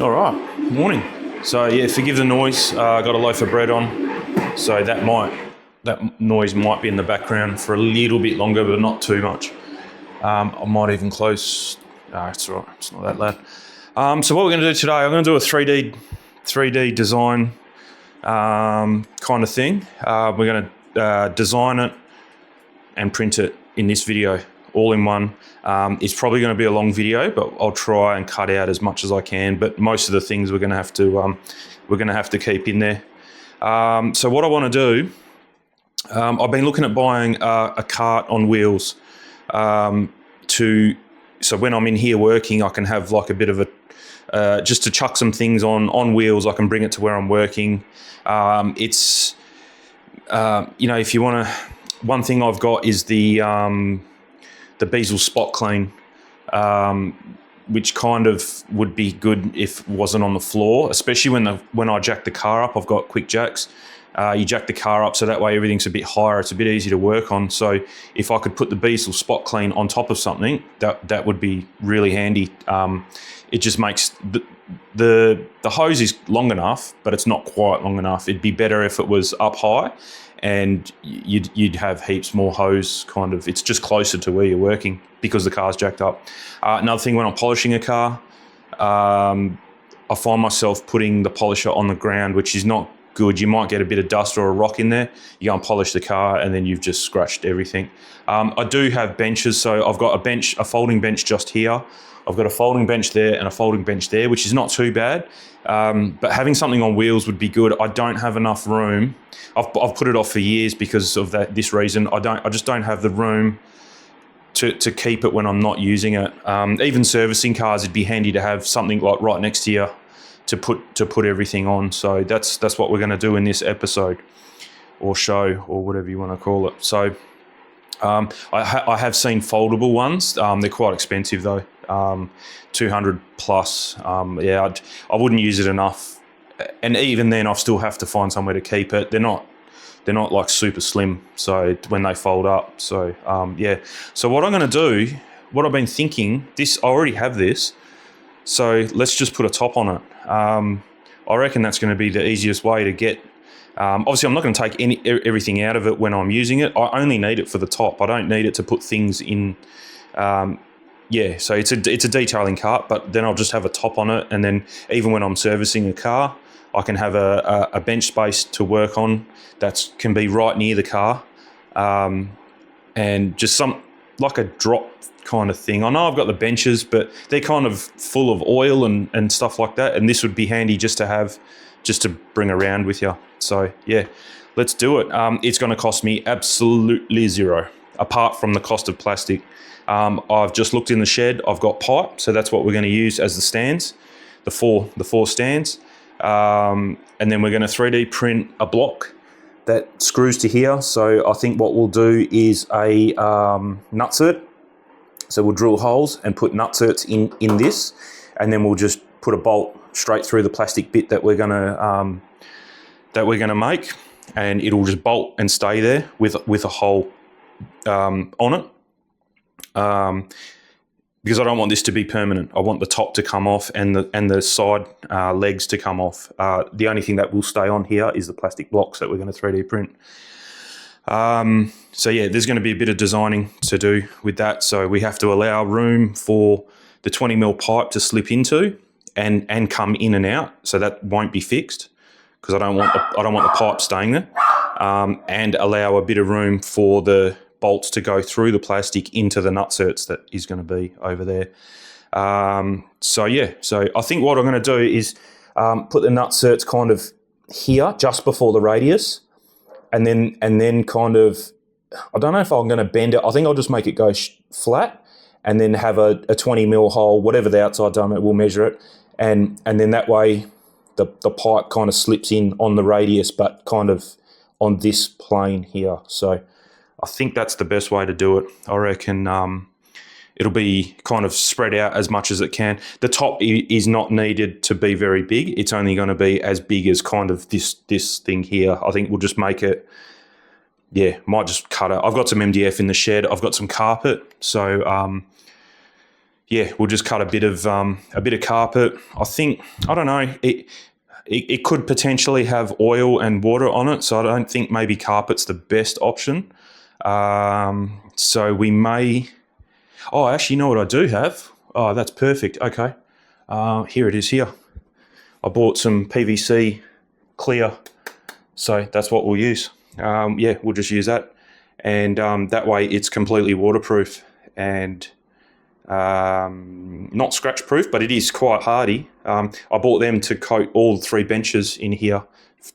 All right, morning. So yeah, forgive the noise. I got a loaf of bread on, so that noise might be in the background for a little bit longer, but not too much. I might even close. No, it's all right. It's not that loud. So what we're going to do today, I'm going to do a 3D design kind of thing. We're going to design it and print it in this video, all in one. It's probably going to be a long video, but I'll try and cut out as much as I can. But most of the things we're going to have to keep in there. So what I want to do, I've been looking at buying a cart on wheels. So when I'm in here working, I can have like a bit of a just to chuck some things on wheels. I can bring it to where I'm working. If you want to. One thing I've got is the Beazle Spot Clean, which kind of would be good if it wasn't on the floor, especially when I jack the car up. I've got quick jacks. You jack the car up so that way everything's a bit higher. It's a bit easier to work on. So if I could put the Beazle Spot Clean on top of something, that would be really handy. It just makes the hose is long enough, but it's not quite long enough. It'd be better if it was up high, and you'd have heaps more hose. Kind of, it's just closer to where you're working because the car's jacked up. Another thing, when I'm polishing a car, I find myself putting the polisher on the ground, which is not good. You might get a bit of dust or a rock in there. You go and polish the car, and then you've just scratched everything. I do have benches, so I've got a folding bench just here. I've got a folding bench there and a folding bench there, which is not too bad. But having something on wheels would be good. I don't have enough room. I've put it off for years because of this reason. I just don't have the room to keep it when I'm not using it. Even servicing cars, it'd be handy to have something like right next to you to put everything on. So that's what we're going to do in this episode or show or whatever you want to call it. So I have seen foldable ones. They're quite expensive though. 200 plus. I wouldn't use it enough, and even then I still have to find somewhere to keep it. They're not like super slim, so when they fold up. So so what I'm going to do, what I've been thinking, I already have this, so let's just put a top on it. I reckon that's going to be the easiest way to get. Obviously, I'm not going to take everything out of it when I'm using it. I only need it for the top. I don't need it to put things in. So it's a detailing cart, but then I'll just have a top on it, and then even when I'm servicing a car, I can have a bench space to work on that can be right near the car, and just some like a drop kind of thing. I know I've got the benches, but they're kind of full of oil and stuff like that, and this would be handy just to bring around with you. So yeah, let's do it. It's going to cost me absolutely zero, apart from the cost of plastic. I've just looked in the shed. I've got pipe, so that's what we're going to use as the stands, the four stands, and then we're going to 3D print a block that screws to here. So I think what we'll do is a nutsert. So we'll drill holes and put nutserts in this, and then we'll just put a bolt straight through the plastic bit that we're going to make, and it'll just bolt and stay there with a hole on it. Because I don't want this to be permanent. I want the top to come off and the side legs to come off. The only thing that will stay on here is the plastic blocks that we're going to 3D print. So yeah, there's going to be a bit of designing to do with that. So we have to allow room for the 20mm pipe to slip into and come in and out. So that won't be fixed because I don't want the pipe staying there. And allow a bit of room for the bolts to go through the plastic into the nutserts that is going to be over there. So I think what I'm going to do is put the nutserts kind of here just before the radius, and then kind of, I don't know if I'm going to bend it. I think I'll just make it go flat, and then have a 20mm hole, whatever the outside diameter, we'll measure it, and then that way the pipe kind of slips in on the radius, but kind of on this plane here. So I think that's the best way to do it. I reckon it'll be kind of spread out as much as it can. The top is not needed to be very big. It's only going to be as big as kind of this thing here. I think we'll just make it, might just cut it. I've got some MDF in the shed. I've got some carpet. So, yeah, we'll just cut a bit of carpet. I don't know. It could potentially have oil and water on it, so I don't think maybe carpet's the best option. So we may. Oh, actually, you know what I do have? Oh, that's perfect. Okay, here it is. Here, I bought some PVC clear, so that's what we'll use. Yeah, we'll just use that, and that way it's completely waterproof and not scratch proof, but it is quite hardy. I bought them to coat all 3 benches in here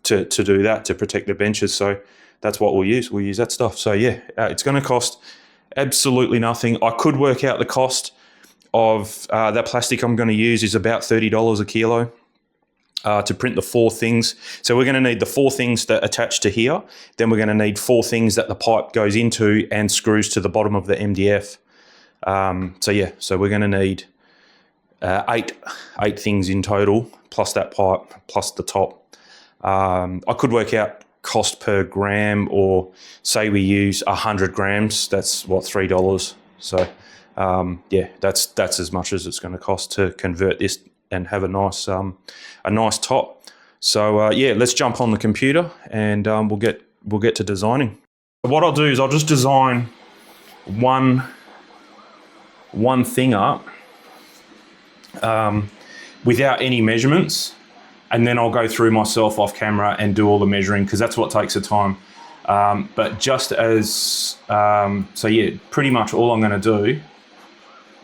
to do that, to protect the benches. So that's what we'll use. We'll use that stuff. So yeah, it's going to cost absolutely nothing. I could work out the cost of that plastic I'm going to use is about $30 a kilo. To print the 4 things. So we're going to need the 4 things that attach to here. Then we're going to need 4 things that the pipe goes into and screws to the bottom of the MDF. So yeah, so we're going to need 8 things in total, plus that pipe, plus the top. I could work out cost per gram, or say we use 100 grams, that's what, $3. So yeah, that's as much as it's going to cost to convert this and have a nice top. So yeah, let's jump on the computer and we'll get to designing. What I'll do is I'll just design one thing up without any measurements, and then I'll go through myself off camera and do all the measuring, because that's what takes the time. But just as so yeah, pretty much all I'm going to do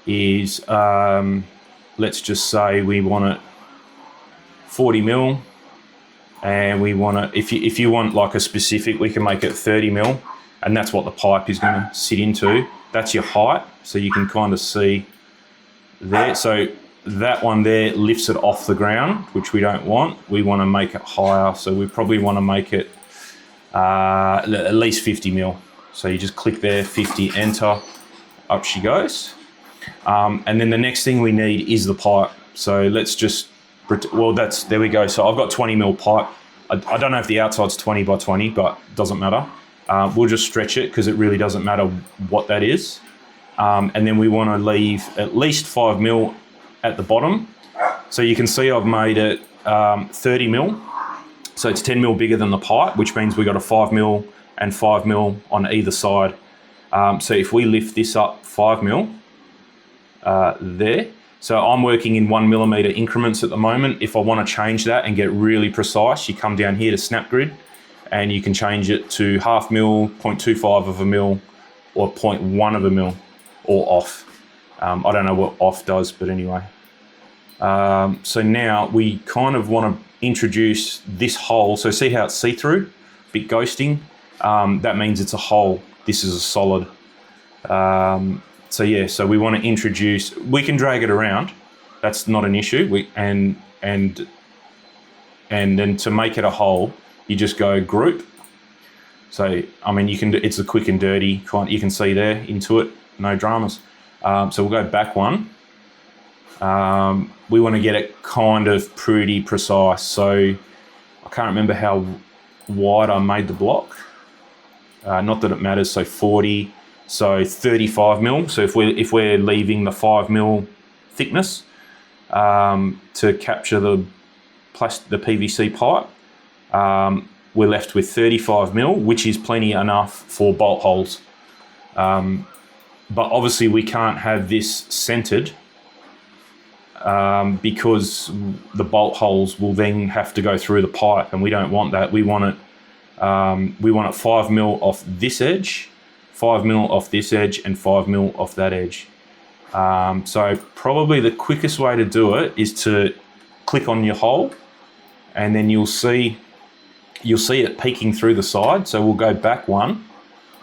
is let's just say we want it 40 mil, and we want it, if you want like a specific, we can make it 30 mil, and that's what the pipe is going to sit into. That's your height, so you can kind of see there. So that one there lifts it off the ground, which we don't want. We want to make it higher, so we probably want to make it at least 50 mil. So you just click there, 50, enter, up she goes. And then the next thing we need is the pipe. So let's just, well, there we go. So I've got 20 mil pipe. I don't know if the outside's 20 by 20, but it doesn't matter. We'll just stretch it because it really doesn't matter what that is. And then we want to leave at least 5 mil at the bottom. So you can see I've made it 30 mil. So it's 10 mil bigger than the pipe, which means we got a 5 mil and 5 mil on either side. So if we lift this up 5 mil, there. So I'm working in 1 millimeter increments at the moment. If I want to change that and get really precise, you come down here to SnapGrid and you can change it to 0.5 mil, 0.25 of a mil, or 0.1 of a mil, or off. I don't know what off does, but anyway. So now we kind of want to introduce this hole. So see how it's see-through, bit ghosting. That means it's a hole. This is a solid. So yeah, so we want to introduce, we can drag it around. That's not an issue. And then to make it a hole, you just go group. So, I mean, it's a quick and dirty kind, you can see there into it, no dramas. So we'll go back one. We want to get it kind of pretty precise. So I can't remember how wide I made the block. Not that it matters. So 40, so 35 mil. So if we're leaving the 5 mil thickness to capture the PVC pipe, we're left with 35 mil, which is plenty enough for bolt holes. But obviously we can't have this centered because the bolt holes will then have to go through the pipe, and we don't want that. We want it 5 mil off this edge, 5 mil off this edge, and 5 mil off that edge. So probably the quickest way to do it is to click on your hole, and then you'll see it peeking through the side. So we'll go back one.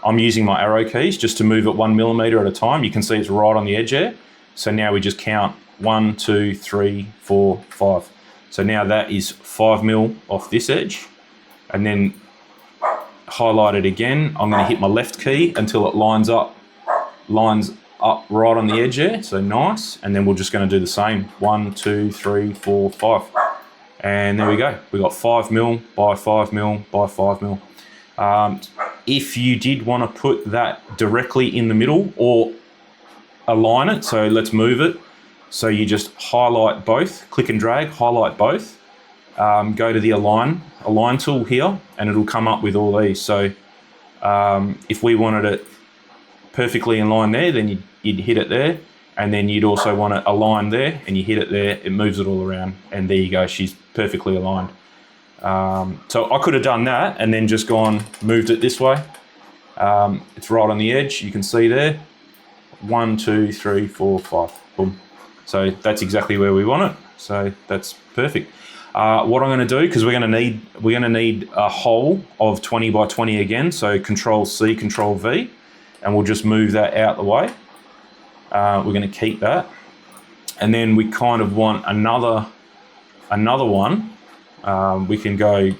I'm using my arrow keys just to move it 1 millimeter at a time. You can see it's right on the edge there. So now we just count 1, 2, 3, 4, 5. So now that is 5 mil off this edge, and then highlight it again. I'm going to hit my left key until it lines up right on the edge there. So nice. And then we're just going to do the same. 1, 2, 3, 4, 5. And there we go. We got 5 mil by 5 mil by 5 mil. If you did want to put that directly in the middle, or align it. So let's move it. So you just highlight both, click and drag, highlight both. Go to the align tool here, and it'll come up with all these. So if we wanted it perfectly in line there, then you'd hit it there, and then you'd also want it aligned there, and you hit it there, it moves it all around, and there you go, she's perfectly aligned. So I could have done that and then just moved it this way. It's right on the edge, you can see there. 1, 2, 3, 4, 5, boom. So that's exactly where we want it. So that's perfect. What I'm going to do, because we're going to need a hole of 20 by 20 again. So Control C, Control V, and we'll just move that out the way. We're going to keep that, and then we kind of want another one. We can go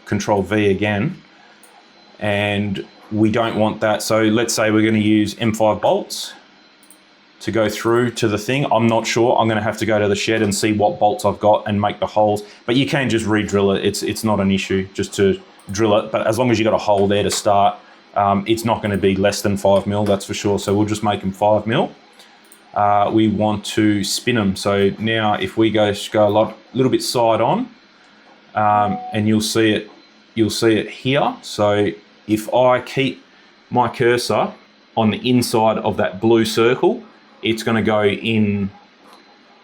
Control V again, and we don't want that. So let's say we're going to use M5 bolts to go through to the thing. I'm not sure. I'm going to have to go to the shed and see what bolts I've got and make the holes. But you can just re-drill it. It's not an issue just to drill it. But as long as you got a hole there to start, it's not going to be less than 5 mil, that's for sure. So we'll just make them 5 mil. We want to spin them. So now if we go a little bit side on, and you'll see it here. So if I keep my cursor on the inside of that blue circle, it's going to go in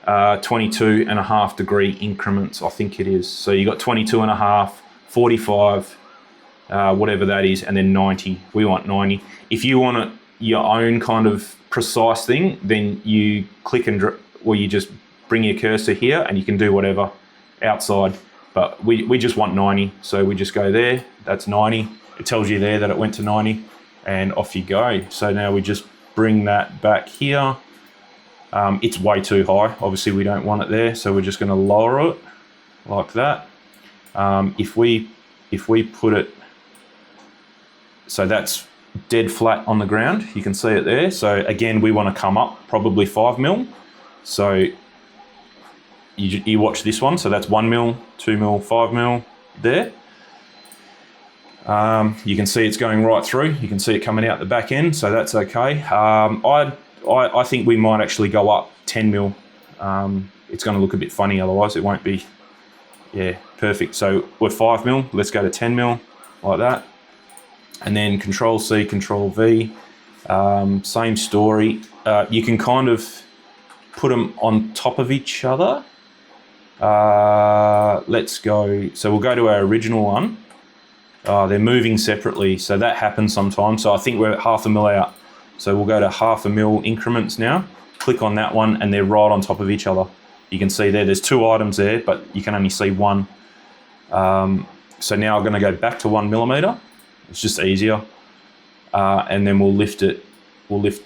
22.5 degree increments, I think it is. So you got 22.5, 45, whatever that is, and then 90. We want 90. If you want your own kind of precise thing, then you click and you just bring your cursor here, and you can do whatever outside. But we just want 90, so we just go there. That's 90. It tells you there that it went to 90, and off you go. So now we just bring that back here. It's way too high. Obviously, we don't want it there, so we're just going to lower it like that. If we put it, so that's dead flat on the ground. You can see it there. So again, we want to come up probably 5 mil. So you watch this one. So that's 1 mil, 2 mil, 5 mil there. You can see it's going right through. You can see it coming out the back end, so that's okay. I think we might actually go up 10 mil. It's going to look a bit funny otherwise. It won't be, perfect. So we're 5 mil. Let's go to 10 mil like that. And then Control C, Control V. Same story. You can kind of put them on top of each other. Let's go. So we'll go to our original one. They're moving separately, so that happens sometimes. So I think we're at 0.5 mil out. So we'll go to 0.5 mil increments now. Click on that one, and they're right on top of each other. You can see there's 2 items there, but you can only see one. So now I'm going to go back to 1 millimeter. It's just easier. And then we'll lift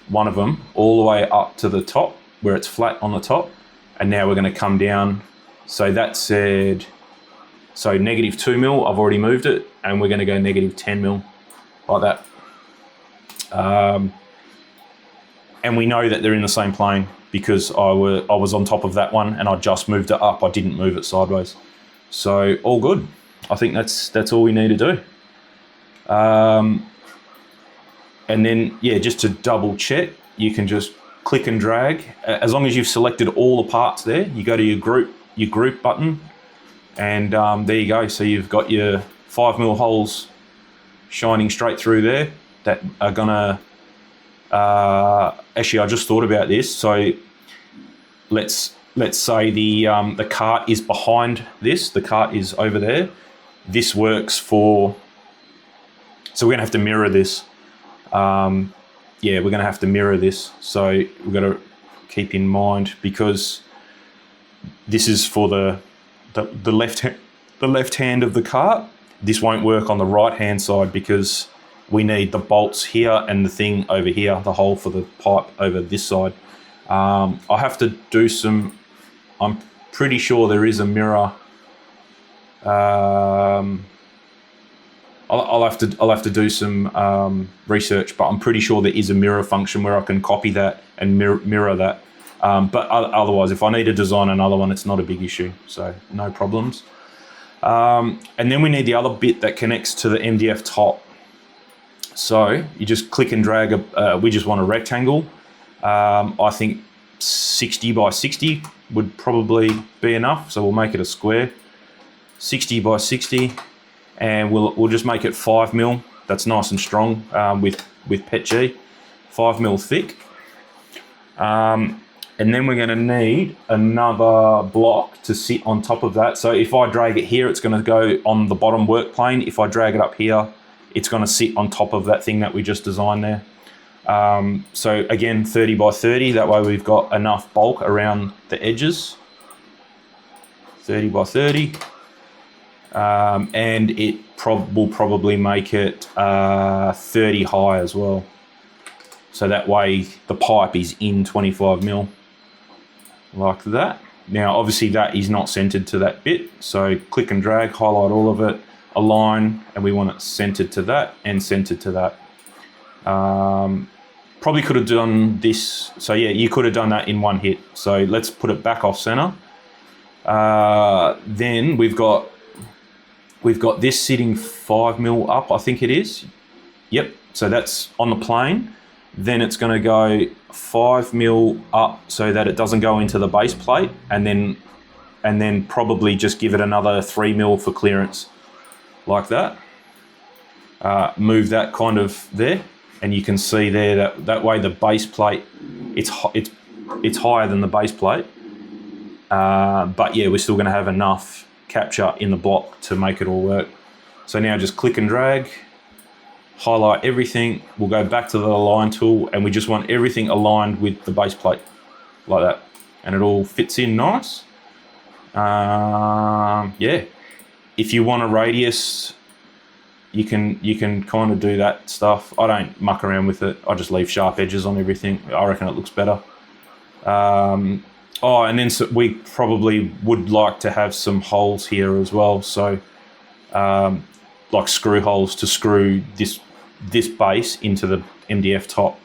one of them all the way up to the top where it's flat on the top. And now we're going to come down. So that said, so -2 mil, I've already moved it, and we're going to go -10 mil like that. And we know that they're in the same plane because I was on top of that one and I just moved it up. I didn't move it sideways. So all good. I think that's all we need to do. And then, just to double check, you can just click and drag. As long as you've selected all the parts there, you go to your group button, and there you go. So you've got your 5 mil holes shining straight through there that are gonna, actually I just thought about this. So let's say the cart is behind this, the cart is over there. This works for, so we're gonna have to mirror this. We're gonna have to mirror this. So we've got to keep in mind, because this is for the left hand of the cart. This won't work on the right hand side because we need the bolts here and the thing over here, the hole for the pipe over this side. I have to do some, I'm pretty sure there is a mirror. I'll have to do some research, but I'm pretty sure there is a mirror function where I can copy that and mirror that. But otherwise, if I need to design another one, it's not a big issue, so no problems. And then we need the other bit that connects to the MDF top. So you just click and drag, we just want a rectangle. I think 60 by 60 would probably be enough. So we'll make it a square, 60 by 60, and we'll just make it 5 mil. That's nice and strong with PETG, 5 mil thick. And then we're going to need another block to sit on top of that. So if I drag it here, it's going to go on the bottom work plane. If I drag it up here, it's going to sit on top of that thing that we just designed there. So again, 30 by 30. That way we've got enough bulk around the edges. 30 by 30. And it will probably make it 30 high as well. So that way the pipe is in 25 mil. Like that. Now, obviously that is not centered to that bit. So click and drag, highlight all of it, align, and we want it centered to that and centered to that. Probably could have done this. So yeah, you could have done that in one hit. So let's put it back off center. Then we've got this sitting 5 mil up, I think it is. Yep. So that's on the plane. Then it's going to go 5 mil up so that it doesn't go into the base plate, and then probably just give it another 3 mil for clearance, like that. Move that kind of there, and you can see there that way the base plate, it's higher than the base plate, but yeah, we're still going to have enough capture in the block to make it all work. So now just click and drag. Highlight everything, we'll go back to the align tool, and we just want everything aligned with the base plate, like that. And it all fits in nice. Yeah, if you want a radius, you can kind of do that stuff. I don't muck around with it. I just leave sharp edges on everything. I reckon it looks better. And then we probably would like to have some holes here as well. So like screw holes to screw this base into the MDF top.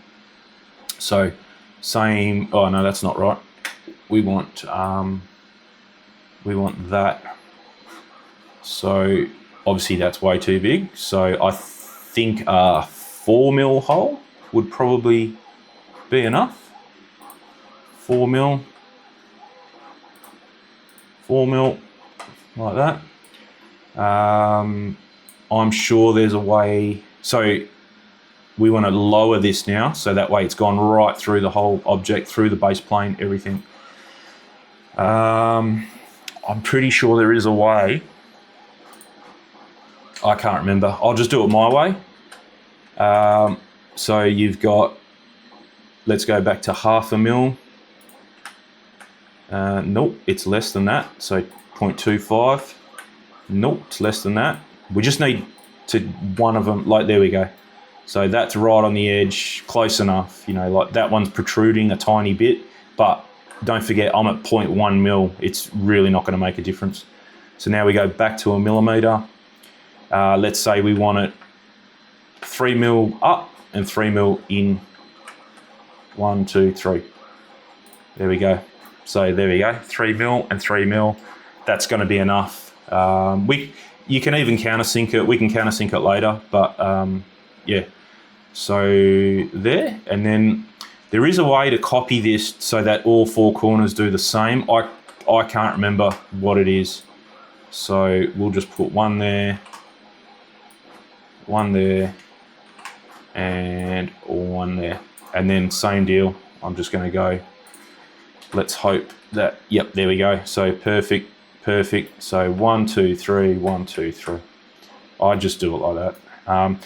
So same, oh no, that's not right. We want that. So obviously that's way too big. So I think a 4 mil hole would probably be enough. 4 mil, like that. I'm sure there's a way. So we want to lower this now, so that way it's gone right through the whole object, through the base plane, everything. I'm pretty sure there is a way. I can't remember. I'll just do it my way. So you've got, let's go back to 0.5 mil. Nope, it's less than that. So 0.25. Nope, it's less than that. We just need to one of them, like there we go. So that's right on the edge, close enough, you know, like that one's protruding a tiny bit, but don't forget I'm at 0.1 mil. It's really not going to make a difference. So now we go back to a millimeter. Let's say we want it 3 mil up and 3 mil in. 1, 2, 3. There we go. So there we go, 3 mil and 3 mil. That's going to be enough. You can even countersink it. We can countersink it later, but yeah. So there, and then there is a way to copy this so that all 4 corners do the same. I can't remember what it is. So we'll just put one there, and one there. And then same deal. I'm just going to go, let's hope that, yep, there we go. So perfect. So 1, 2, 3, 1, 2, 3. I just do it like that.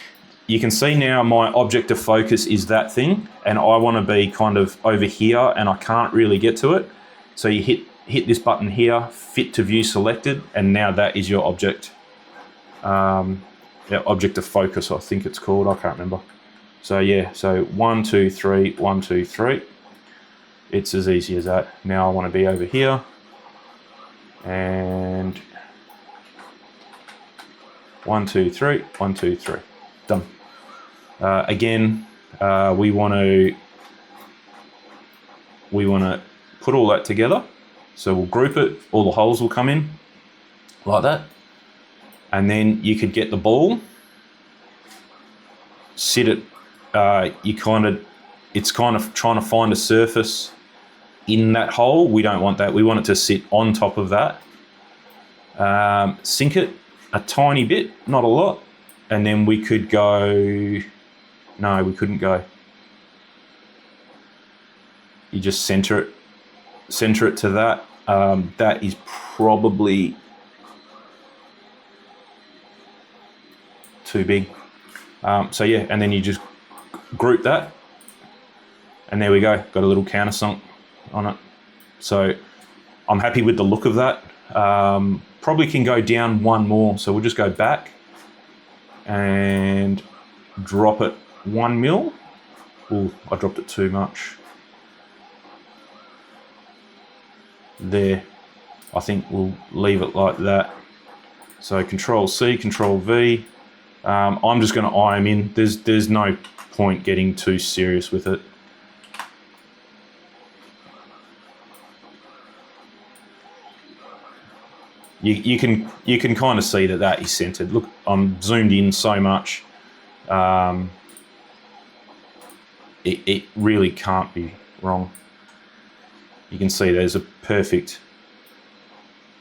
You can see now my object of focus is that thing, and I want to be kind of over here, and I can't really get to it. So you hit this button here, fit to view selected, and now that is your object. Yeah, object of focus, I think it's called. I can't remember. So yeah, so 1, 2, 3, 1, 2, 3. It's as easy as that. Now I want to be over here. And 1, 2, 3, 1, 2, 3. Done. Again, we want to put all that together. So we'll group it. All the holes will come in like that. And then you could get the ball, sit it. You kind of it's kind of trying to find a surface in that hole. We don't want that. We want it to sit on top of that. Sink it a tiny bit, not a lot, and then we could go. No, we couldn't go. You just center it to that. That is probably too big. So yeah, and then you just group that, and there we go. Got a little countersunk on it. So I'm happy with the look of that. Probably can go down one more. So we'll just go back and drop it 1 mil. Oh, I dropped it too much. There. I think we'll leave it like that. So Control C, Control V. I'm just going to eye them in. There's no point getting too serious with it. You can kind of see that is centered. Look, I'm zoomed in so much. It really can't be wrong. You can see there's a perfect.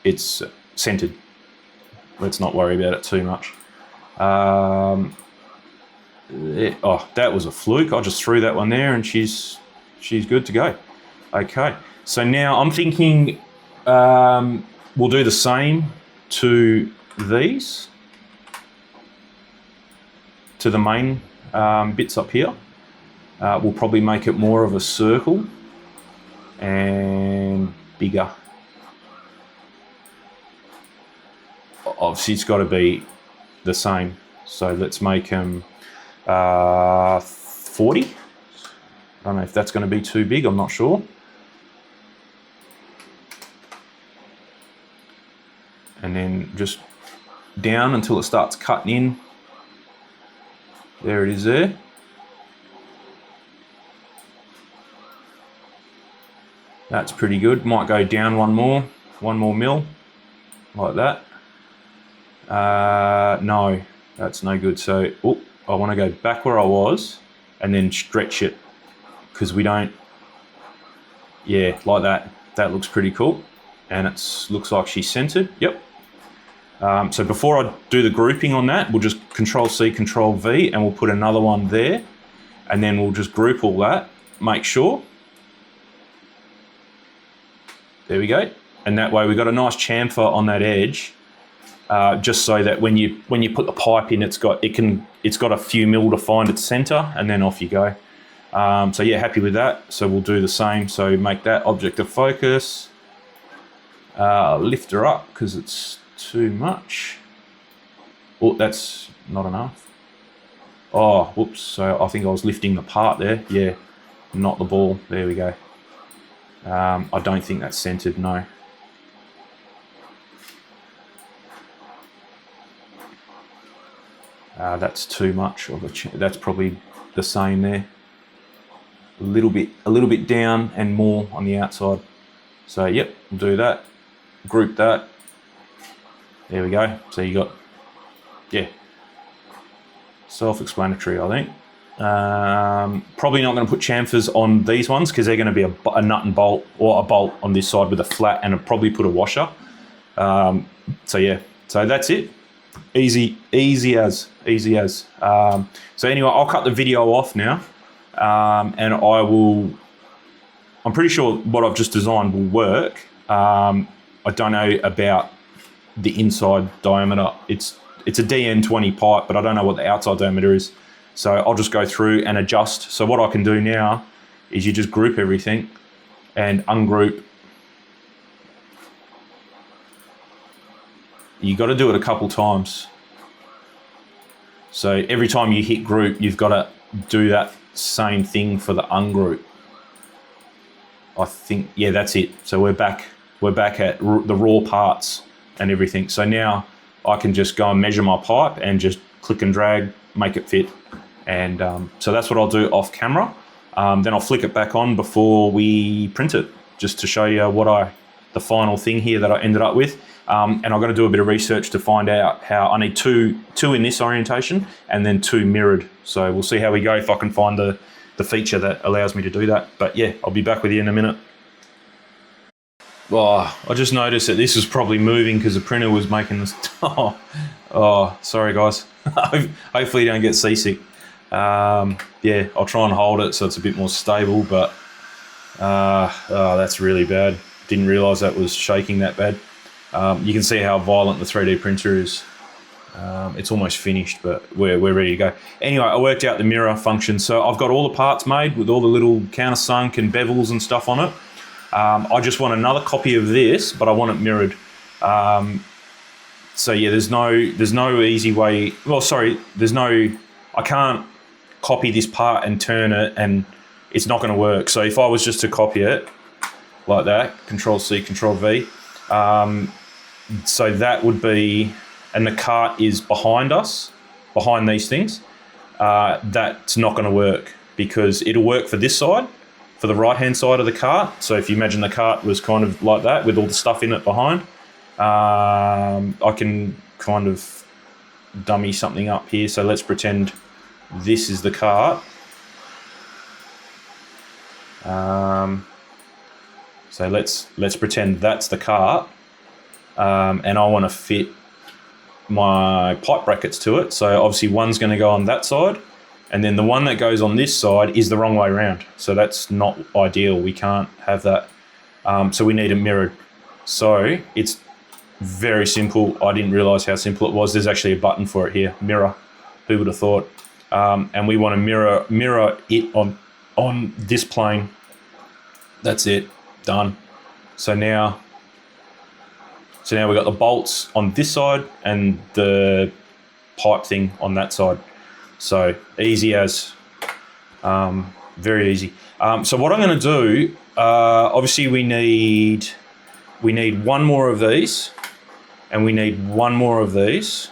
It's centered. Let's not worry about it too much. Oh, that was a fluke. I just threw that one there, and she's good to go. Okay, so now I'm thinking we'll do the same to these, to the main bits up here. We'll probably make it more of a circle and bigger. Obviously, it's got to be the same. So let's make them 40. I don't know if that's going to be too big. I'm not sure. And then just down until it starts cutting in. There it is there. That's pretty good. Might go down one more mil, like that. No, that's no good. So, I want to go back where I was and then stretch it, because we don't, yeah, like that. That looks pretty cool. And it looks like she's centered. Yep. So before I do the grouping on that, we'll just Control C, Control V, and we'll put another one there. And then we'll just group all that, make sure. There we go. And that way we've got a nice chamfer on that edge, just so that when you put the pipe in, it's got a few mil to find its center, and then off you go. So yeah, happy with that. So we'll do the same. So make that object of focus. Lift her up because it's too much. Oh, that's not enough. Oh, whoops. So I think I was lifting the part there. Yeah, not the ball. There we go. I don't think that's centered, no. That's too much of a. That's probably the same there. A little bit down and more on the outside. So yep, we'll do that. Group that. There we go. So you got, yeah, self-explanatory, I think. Probably not going to put chamfers on these ones because they're going to be a nut and bolt, or a bolt on this side with a flat, and I'll probably put a washer. So yeah, so that's it. Easy as. So anyway, I'll cut the video off now, and I'm pretty sure what I've just designed will work. I don't know about the inside diameter. It's a DN20 pipe, but I don't know what the outside diameter is. So I'll just go through and adjust. So what I can do now is you just group everything and ungroup. You got to do it a couple times. So every time you hit group, you've got to do that same thing for the ungroup. I think, yeah, that's it. So we're back at the raw parts and everything. So now I can just go and measure my pipe and just click and drag, make it fit. And so that's what I'll do off camera. Then I'll flick it back on before we print it, just to show you the final thing here that I ended up with. And I've got to do a bit of research to find out how I need two in this orientation and then 2 mirrored. So we'll see how we go, if I can find the the feature that allows me to do that. But yeah, I'll be back with you in a minute. Oh, I just noticed that this was probably moving because the printer was making this. Oh, sorry guys. Hopefully you don't get seasick. Yeah, I'll try and hold it so it's a bit more stable, but that's really bad. Didn't realise that was shaking that bad. You can see how violent the 3D printer is. It's almost finished, but we're ready to go. Anyway, I worked out the mirror function. So I've got all the parts made with all the little countersunk and bevels and stuff on it. I just want another copy of this, but I want it mirrored. So yeah, there's no easy way. Well, sorry, I can't copy this part and turn it, and it's not going to work. So if I was just to copy it like that, Control C, Control V, so that would be, and the cart is behind us, behind these things, that's not going to work because it'll work for this side, for the right-hand side of the cart. So if you imagine the cart was kind of like that with all the stuff in it behind, I can kind of dummy something up here. So let's pretend this is the cart. So let's pretend that's the cart, and I want to fit my pipe brackets to it. So obviously one's going to go on that side, and then the one that goes on this side is the wrong way around. So that's not ideal. We can't have that. So we need it mirrored. So it's very simple. I didn't realize how simple it was. There's actually a button for it here, mirror. Who would have thought? And we want to mirror it on this plane. That's it, done. So now we've got the bolts on this side and the pipe thing on that side. So easy as, very easy. So what I'm going to do, obviously we need one more of these, and we need one more of these.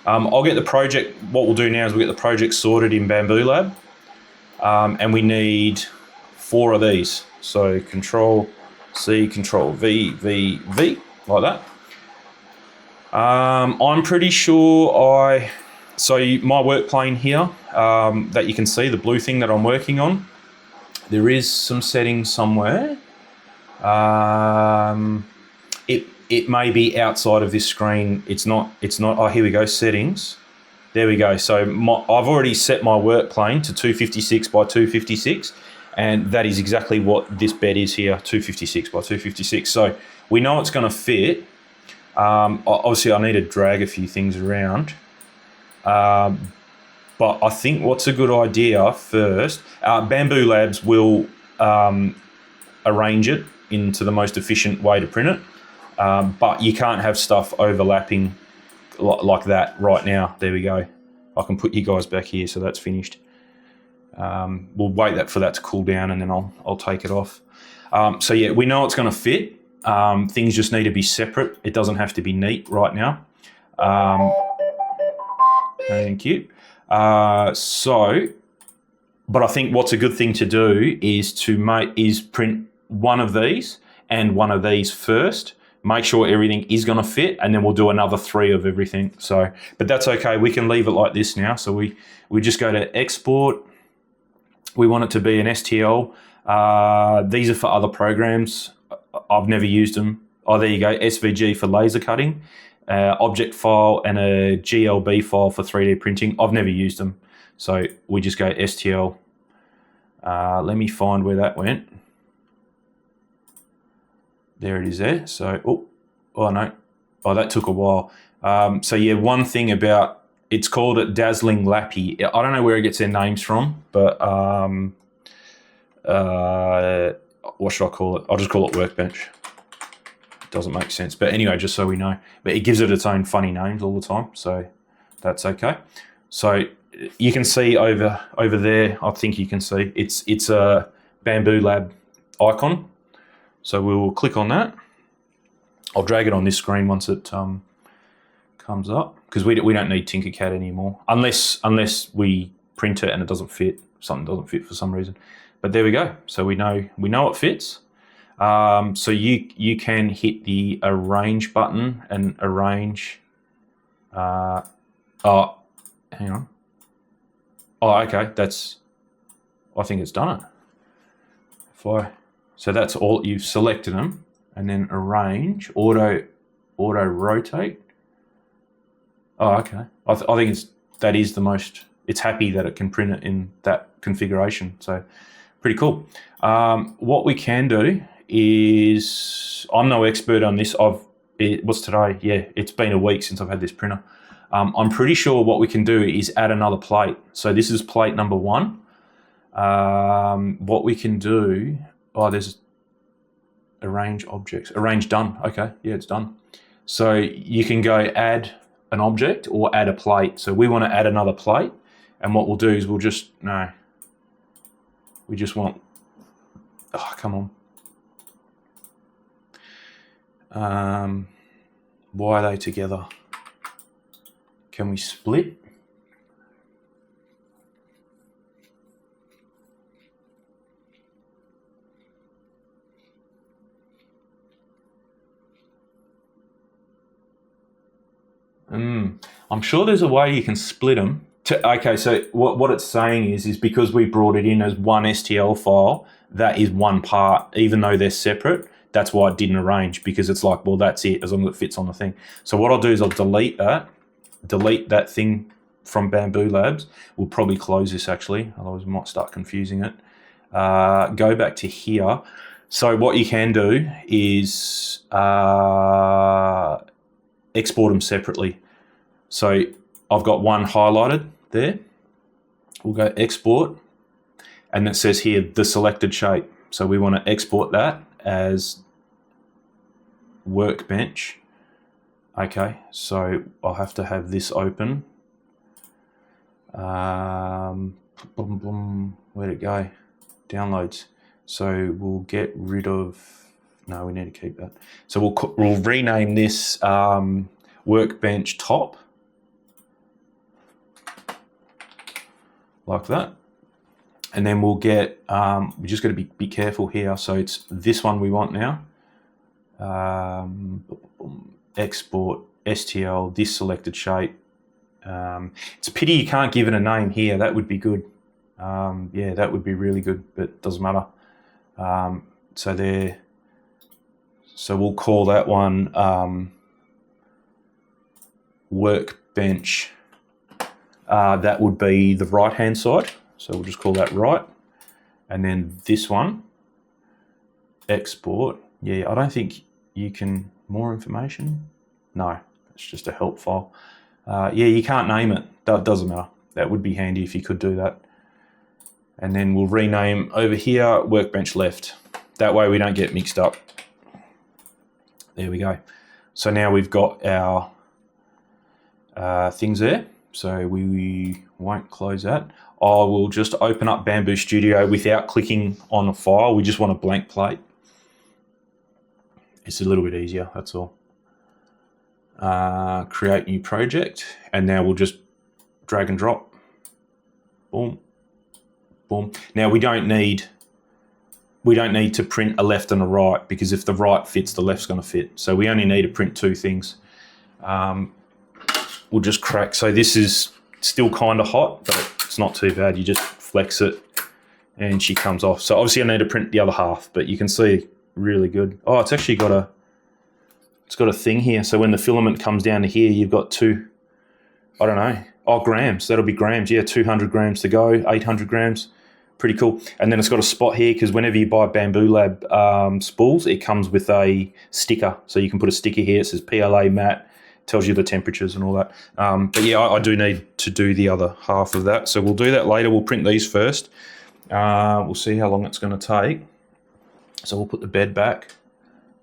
I'll get the project. What we'll do now is we'll get the project sorted in Bambu Lab, and we need 4 of these. So Control C, Control V, V, V, like that. I'm pretty sure so my work plane here, that you can see, the blue thing that I'm working on, there is some settings somewhere. It may be outside of this screen. It's not, oh, here we go, settings. There we go. So I've already set my work plane to 256 by 256, and that is exactly what this bed is here, 256 by 256. So we know it's going to fit. Obviously I need to drag a few things around. But I think what's a good idea first, Bambu Labs will arrange it into the most efficient way to print it. But you can't have stuff overlapping like that right now. There we go. I can put you guys back here, so that's finished. We'll wait for that to cool down, and then I'll take it off. So yeah, we know it's going to fit. Things just need to be separate. It doesn't have to be neat right now. Thank you. But I think what's a good thing to do is print one of these and one of these first. Make sure everything is going to fit, and then we'll do another 3 of everything. So, but that's okay. We can leave it like this now. So we just go to export. We want it to be an STL. These are for other programs. I've never used them. Oh, there you go. SVG for laser cutting, object file, and a GLB file for 3D printing. I've never used them. So we just go STL. Let me find where that went. There it is there. So, oh no. Oh, that took a while. So yeah, one thing about, it's called a Dazzling Lappy. I don't know where it gets their names from, but what should I call it? I'll just call it Workbench. It doesn't make sense. But anyway, just so we know. But it gives it its own funny names all the time, so that's okay. So you can see over there, I think you can see, it's a Bambu Lab icon. So we will click on that. I'll drag it on this screen once it comes up, because we don't need Tinkercad anymore, unless we print it and it doesn't fit. Something doesn't fit for some reason. But there we go. So we know it fits. So you can hit the arrange button and arrange. Oh, hang on. Oh, okay. I think it's done it. So that's all, you've selected them, and then arrange, auto rotate. Oh, okay. I think that is the most, it's happy that it can print it in that configuration. So pretty cool. What we can do is, I'm no expert on this. What's today? Yeah, it's been a week since I've had this printer. I'm pretty sure what we can do is add another plate. So this is plate number 1. What we can do, there's arrange objects, arrange done. Okay, yeah, it's done. So you can go add an object or add a plate. So we want to add another plate, and what we'll do is we just want, come on. Why are they together? Can we split? I'm sure there's a way you can split them. Okay, so what it's saying is because we brought it in as one STL file, that is one part, even though they're separate. That's why it didn't arrange, because it's like, well, that's it, as long as it fits on the thing. So what I'll do is I'll delete that thing from Bambu Labs. We'll probably close this actually, otherwise we might start confusing it. Go back to here. So what you can do is export them separately. So I've got one highlighted there. We'll go export, and it says here the selected shape. So we want to export that as workbench. Okay, so I'll have to have this open. Where'd it go? Downloads. So we'll get rid of, no, we need to keep that. So we'll rename this workbench top, like that. And then we'll get, we just got to be careful here. So it's this one we want now. Export STL, this selected shape. It's a pity you can't give it a name here. That would be good. Yeah, that would be really good, but it doesn't matter. So we'll call that one workbench. That would be the right-hand side. So we'll just call that right. And then this one, export. Yeah, I don't think you can, more information? No, it's just a help file. Yeah, you can't name it. That doesn't matter. That would be handy if you could do that. And then we'll rename over here, workbench left. That way we don't get mixed up. There we go. So now we've got our things there. So we won't close that. I will just open up Bambu Studio without clicking on a file. We just want a blank plate. It's a little bit easier, that's all. Create new project, and now we'll just drag and drop. Boom, boom. Now we don't need to print a left and a right, because if the right fits, the left's going to fit. So we only need to print 2 things. We'll just crack. So this is still kind of hot, but it's not too bad. You just flex it and she comes off. So obviously I need to print the other half, but you can see really good. Oh, it's actually got a thing here. So when the filament comes down to here, you've got 2, I don't know, grams. That'll be grams. Yeah, 200 grams to go, 800 grams. Pretty cool. And then it's got a spot here, because whenever you buy Bambu Lab spools, it comes with a sticker. So you can put a sticker here. It says PLA matte, tells you the temperatures and all that. But yeah, I do need to do the other half of that. So we'll do that later. We'll print these first. We'll see how long it's going to take. So we'll put the bed back.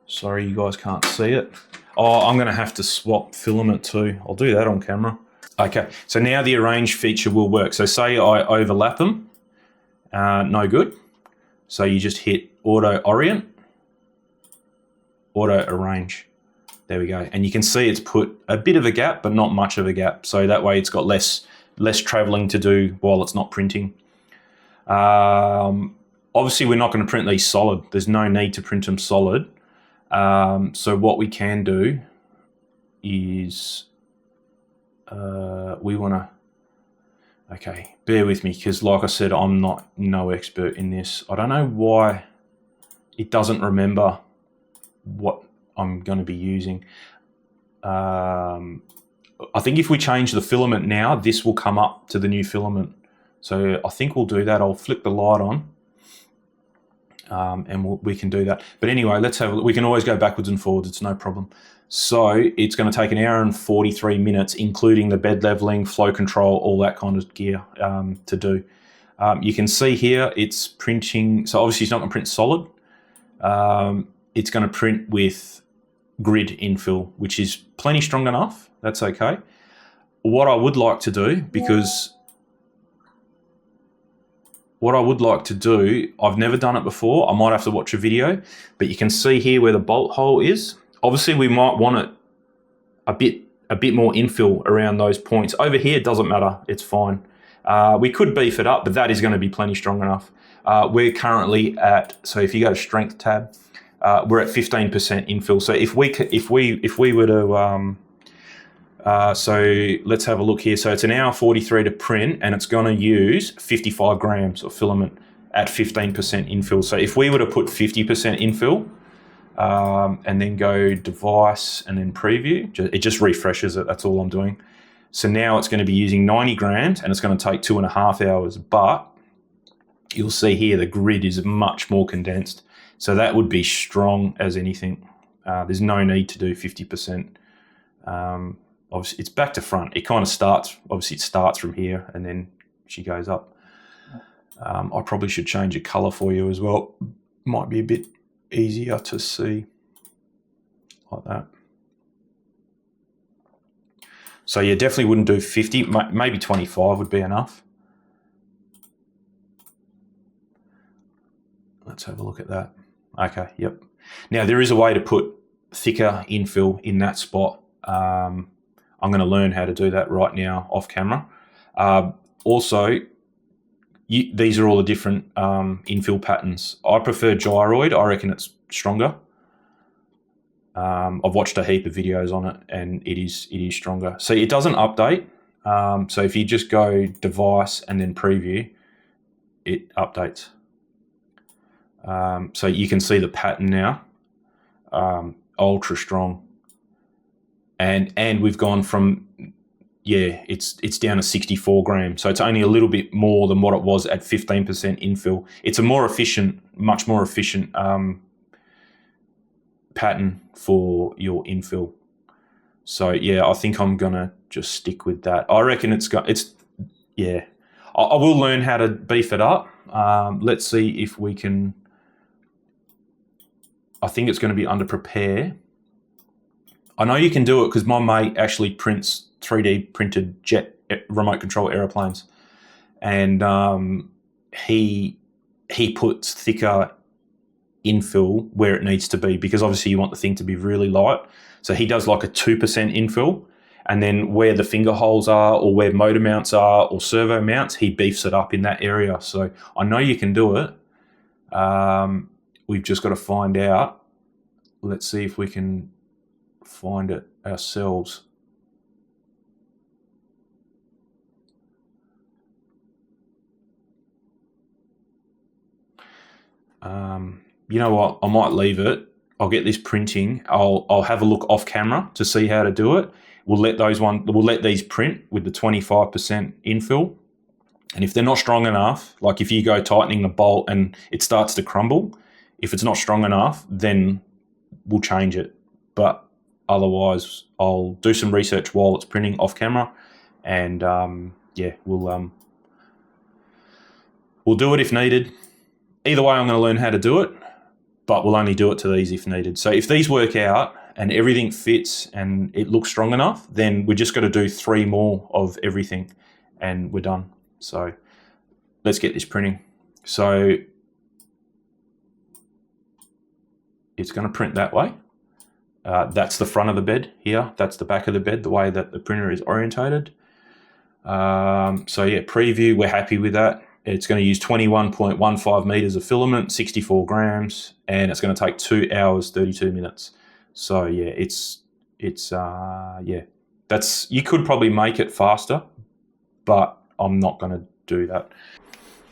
Sorry, you guys can't see it. Oh, I'm going to have to swap filament too. I'll do that on camera. Okay, so now the arrange feature will work. So say I overlap them. No good. So you just hit auto orient, auto arrange. There we go. And you can see it's put a bit of a gap, but not much of a gap. So that way it's got less traveling to do while it's not printing. Obviously we're not going to print these solid. There's no need to print them solid. So what we can do is we want to, Okay, bear with me because, like I said, I'm no expert in this. I don't know why it doesn't remember what I'm going to be using. I think if we change the filament now, this will come up to the new filament. So I think we'll do that. I'll flick the light on, and we can do that. But anyway, let's have a look. We can always go backwards and forwards. It's no problem. So it's going to take 1 hour and 43 minutes, including the bed leveling, flow control, all that kind of gear to do. You can see here it's printing. So obviously it's not going to print solid. It's going to print with grid infill, which is plenty strong enough. That's okay. What I would like to do, I've never done it before. I might have to watch a video, but you can see here where the bolt hole is. Obviously, we might want it a bit more infill around those points. Over here, it doesn't matter. It's fine. We could beef it up, but that is going to be plenty strong enough. We're currently at, so if you go to Strength tab, we're at 15% infill. So if we were to, so let's have a look here. So it's 1 hour 43 to print, and it's going to use 55 grams of filament at 15% infill. So if we were to put 50% infill, and then go device and then preview, it just refreshes it. That's all I'm doing. So now it's going to be using 90 grams and it's going to take 2.5 hours, but you'll see here the grid is much more condensed. So that would be strong as anything. There's no need to do 50%. Obviously it's back to front. It kind of starts, obviously it starts from here and then she goes up. I probably should change a color for you as well. Might be a bit easier to see like that. So yeah, definitely wouldn't do 50, maybe 25 would be enough. Let's have a look at that. Okay, yep. Now there is a way to put thicker infill in that spot. I'm going to learn how to do that right now off camera. Also, these are all the different infill patterns. I prefer gyroid. I reckon it's stronger. I've watched a heap of videos on it, and it is stronger. So it doesn't update. So if you just go device and then preview, it updates. So you can see the pattern now, ultra strong. And we've gone from, yeah, it's down to 64 grams. So it's only a little bit more than what it was at 15% infill. It's a more efficient, much more efficient pattern for your infill. So yeah, I think I'm gonna just stick with that. I reckon yeah. I will learn how to beef it up. Let's see if we can. I think it's going to be under prepare. I know you can do it because my mate actually prints 3D printed jet remote control aeroplanes, and he puts thicker infill where it needs to be, because obviously you want the thing to be really light. So he does like a 2% infill, and then where the finger holes are or where motor mounts are or servo mounts, he beefs it up in that area. So I know you can do it. We've just got to find out. Let's see if we can find it ourselves. You know what? I might leave it. I'll get this printing. I'll have a look off camera to see how to do it. We'll let these print with the 25% infill. And if they're not strong enough, like if you go tightening the bolt and it starts to crumble, if it's not strong enough, then we'll change it. But otherwise, I'll do some research while it's printing off camera, and yeah, we'll do it if needed. Either way, I'm going to learn how to do it, but we'll only do it to these if needed. So if these work out and everything fits and it looks strong enough, then we're just got to do 3 more of everything and we're done. So let's get this printing. So it's going to print that way. That's the front of the bed here. That's the back of the bed, the way that the printer is orientated. So yeah, preview, we're happy with that. It's going to use 21.15 meters of filament, 64 grams, and it's going to take 2 hours, 32 minutes. So yeah, yeah, you could probably make it faster, but I'm not going to do that.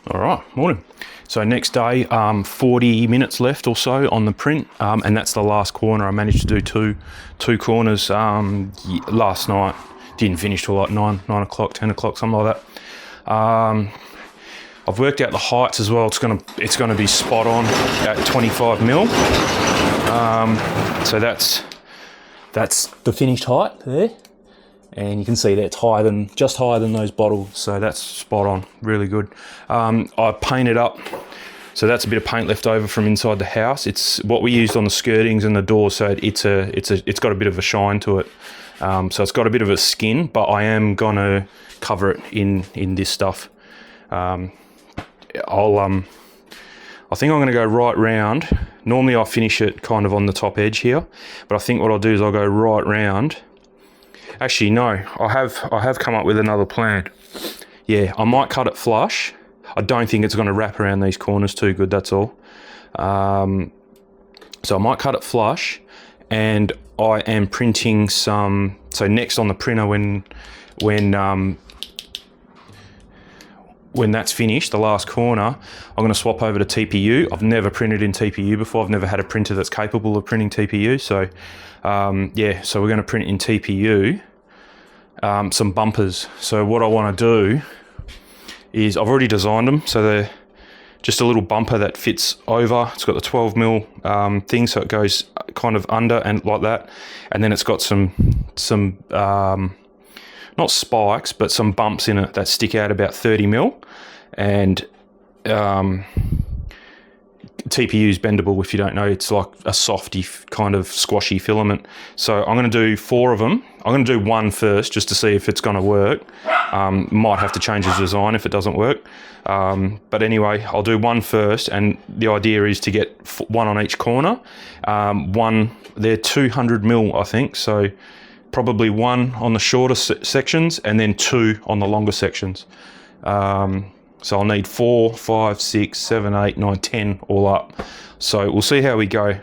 All right, morning. So next day, 40 minutes left or so on the print, and that's the last corner. I managed to do two corners last night. Didn't finish till like 9 o'clock, 10 o'clock, something like that. I've worked out the heights as well. It's gonna be spot on at 25 mil. So that's the finished height there, and you can see that it's just higher than those bottles. So that's spot on, really good. I painted up, so that's a bit of paint left over from inside the house. It's what we used on the skirtings and the doors, so it's got a bit of a shine to it. So it's got a bit of a skin, but I am gonna cover it in this stuff. I think I'm going to go right round. Normally I finish it kind of on the top edge here, but I think what I'll do is I'll go right round. Actually, no, I have come up with another plan. Yeah, I might cut it flush. I don't think it's going to wrap around these corners too good, that's all. So I might cut it flush, and I am printing some. So next on the printer, when that's finished, the last corner, I'm going to swap over to TPU. I've never printed in TPU before. I've never had a printer that's capable of printing TPU. So, yeah, so we're going to print in TPU some bumpers. So what I want to do is, I've already designed them. So they're just a little bumper that fits over. It's got the 12 mil thing, so it goes kind of under and like that. And then it's got some not spikes, but some bumps in it that stick out about 30 mil. And TPU is bendable, if you don't know. It's like a softy kind of squashy filament. So I'm going to do 4 of them. I'm going to do one first just to see if it's going to work. Might have to change the design if it doesn't work. But anyway, I'll do one first, and the idea is to get one on each corner. They're 200 mil, I think. So probably one on the shorter sections and then 2 on the longer sections. So I'll need 4, 5, 6, 7, 8, 9, 10 all up. So we'll see how we go.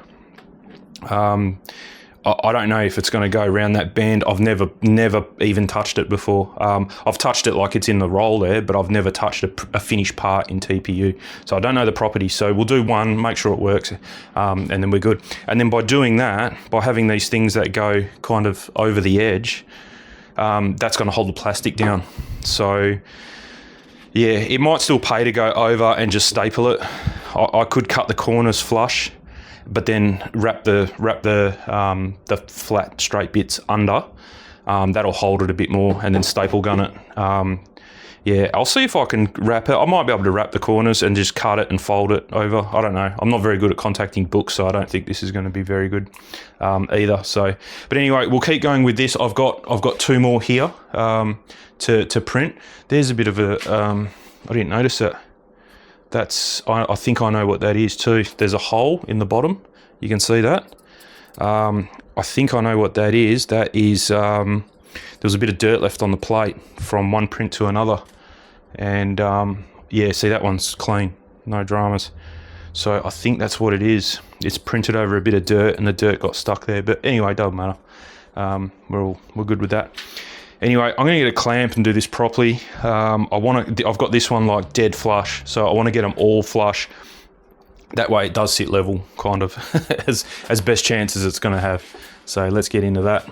I don't know if it's going to go around that band. I've never even touched it before. I've touched it like it's in the roll there, but I've never touched a finished part in TPU. So I don't know the properties. So we'll do one, make sure it works, and then we're good. And then by doing that, by having these things that go kind of over the edge, that's going to hold the plastic down. So yeah, it might still pay to go over and just staple it. I could cut the corners flush, but then wrap the flat straight bits under. That'll hold it a bit more, and then staple gun it. Yeah, I'll see if I can wrap it. I might be able to wrap the corners and just cut it and fold it over. I don't know. I'm not very good at contacting books, so I don't think this is going to be very good either. So, but anyway, we'll keep going with this. I've got 2 more here to print. There's a bit of a I didn't notice that. I think I know what that is too. There's a hole in the bottom. You can see that. I think I know what that is. That is, there was a bit of dirt left on the plate from one print to another. And yeah, see, that one's clean, no dramas. So I think that's what it is. It's printed over a bit of dirt and the dirt got stuck there. But anyway, it doesn't matter. We're good with that. Anyway, I'm going to get a clamp and do this properly. I've got this one like dead flush, so I want to get them all flush. That way it does sit level, kind of, as best chance as it's going to have. So let's get into that.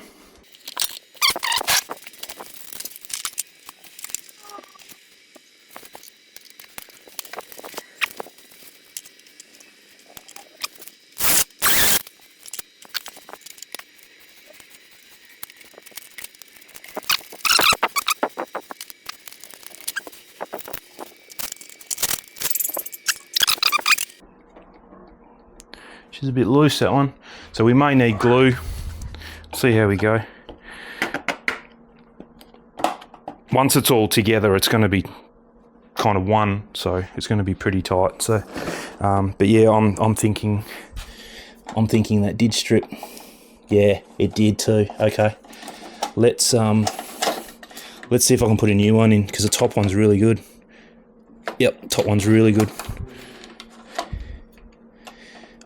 She's a bit loose, that one. So we may need glue. See how we go. Once it's all together, it's going to be kind of one, so it's going to be pretty tight. So, but yeah, I'm thinking that did strip. Yeah, it did too. Okay, let's see if I can put a new one in, because the top one's really good. Yep, top one's really good.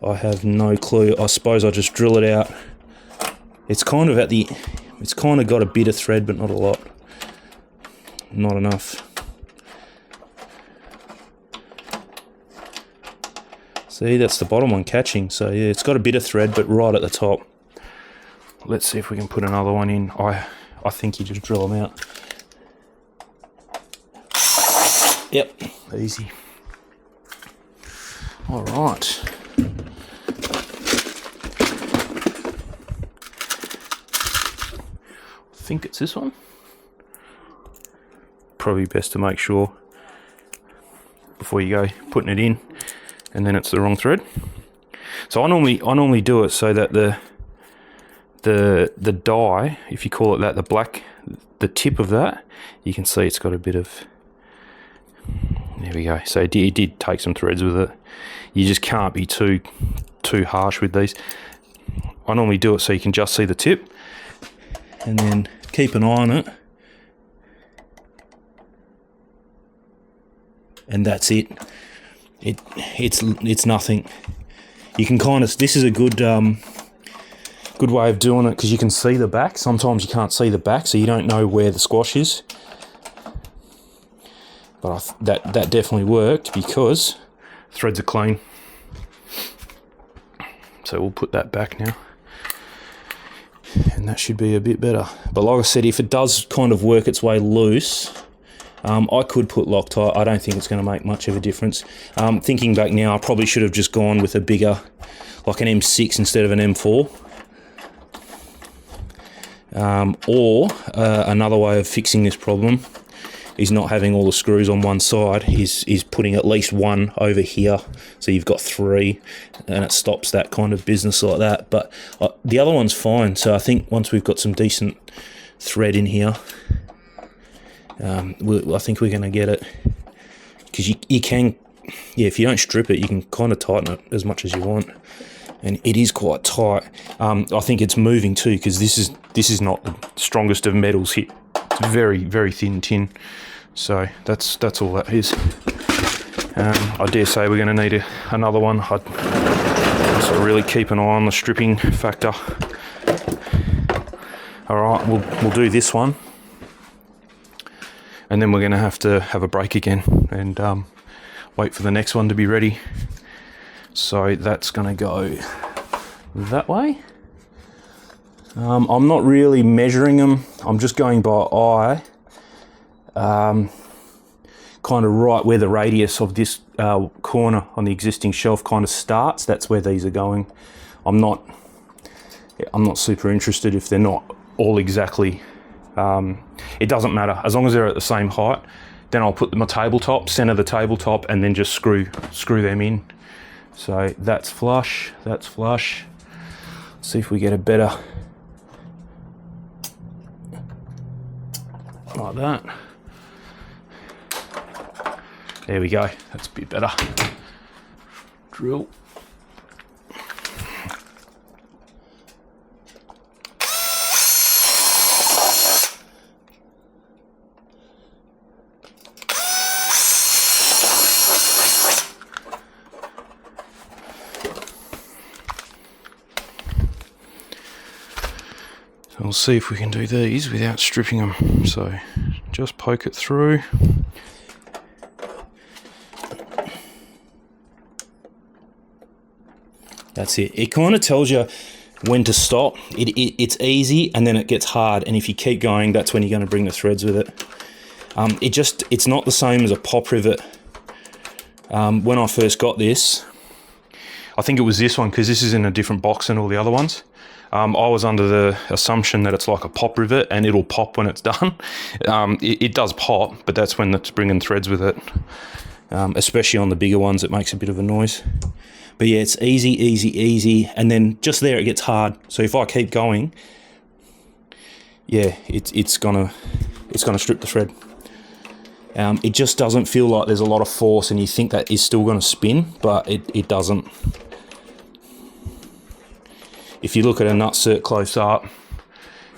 I have no clue. I suppose I'll just drill it out. It's kind of got a bit of thread, but not a lot. Not enough. See, that's the bottom one catching. So yeah, it's got a bit of thread, but right at the top. Let's see if we can put another one in. I think you just drill them out. Yep, easy. All right. I think it's this one. Probably best to make sure before you go putting it in, and then it's the wrong thread. So I normally do it so that the die, if you call it that, the tip of that, you can see it's got a bit of. There we go. So it did take some threads with it. You just can't be too harsh with these. I normally do it so you can just see the tip, and then keep an eye on it. And that's it. It's nothing. You can kind of. This is a good way of doing it because you can see the back. Sometimes you can't see the back, so you don't know where the squash is. But that definitely worked because threads are clean. So we'll put that back now, and that should be a bit better. But like I said, if it does kind of work its way loose. I could put Loctite. I don't think it's going to make much of a difference. Thinking back now, I probably should have just gone with a bigger, like an M6 instead of an M4. Or another way of fixing this problem is not having all the screws on one side. Is putting at least one over here, so you've got three, and it stops that kind of business like that. But the other one's fine. So I think once we've got some decent thread in here. I think we're going to get it, because you can, yeah, if you don't strip it, you can kind of tighten it as much as you want, and it is quite tight. I think it's moving too, because this is not the strongest of metals here. It's very, very thin tin, so that's all that is. I dare say we're going to need another one. So really keep an eye on the stripping factor. All right, we'll do this one. And then we're going to have a break again and wait for the next one to be ready. So that's going to go that way. I'm not really measuring them. I'm just going by eye. Kind of right where the radius of this corner on the existing shelf kind of starts. That's where these are going. I'm not super interested if they're not all exactly. It doesn't matter as long as they're at the same height. Then I'll put my tabletop, center the tabletop, and then just screw them in. So that's flush. That's flush. See if we get a better like that. There we go. That's a bit better. Drill. We'll see if we can do these without stripping them. So just poke it through. That's it. It kind of tells you when to stop. It's easy and then it gets hard. And if you keep going, that's when you're going to bring the threads with it. It's not the same as a pop rivet. When I first got this, I think it was this one because this is in a different box than all the other ones. I was under the assumption that it's like a pop rivet and it'll pop when it's done. It does pop, but that's when it's bringing threads with it. Especially on the bigger ones, it makes a bit of a noise. But yeah, it's easy, easy, easy. And then just there, it gets hard. So if I keep going, yeah, it's gonna strip the thread. It just doesn't feel like there's a lot of force and you think that is still gonna spin, but it doesn't. If you look at a nutcert close up,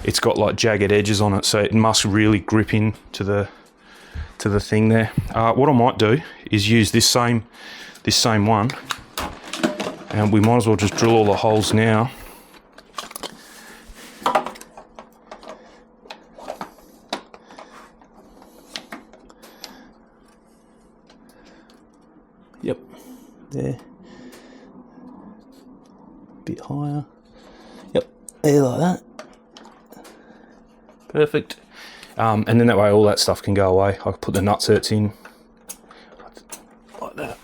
it's got like jagged edges on it, so it must really grip in to the thing there. What I might do is use this same one, and we might as well just drill all the holes now. Yep, there. bit higher. Yep, there like that. Perfect. And then that way all that stuff can go away. I can put the nutserts in like that.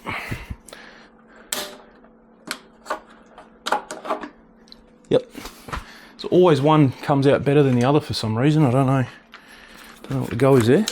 Yep. So always one comes out better than the other for some reason. I don't know. Don't know what the go is there.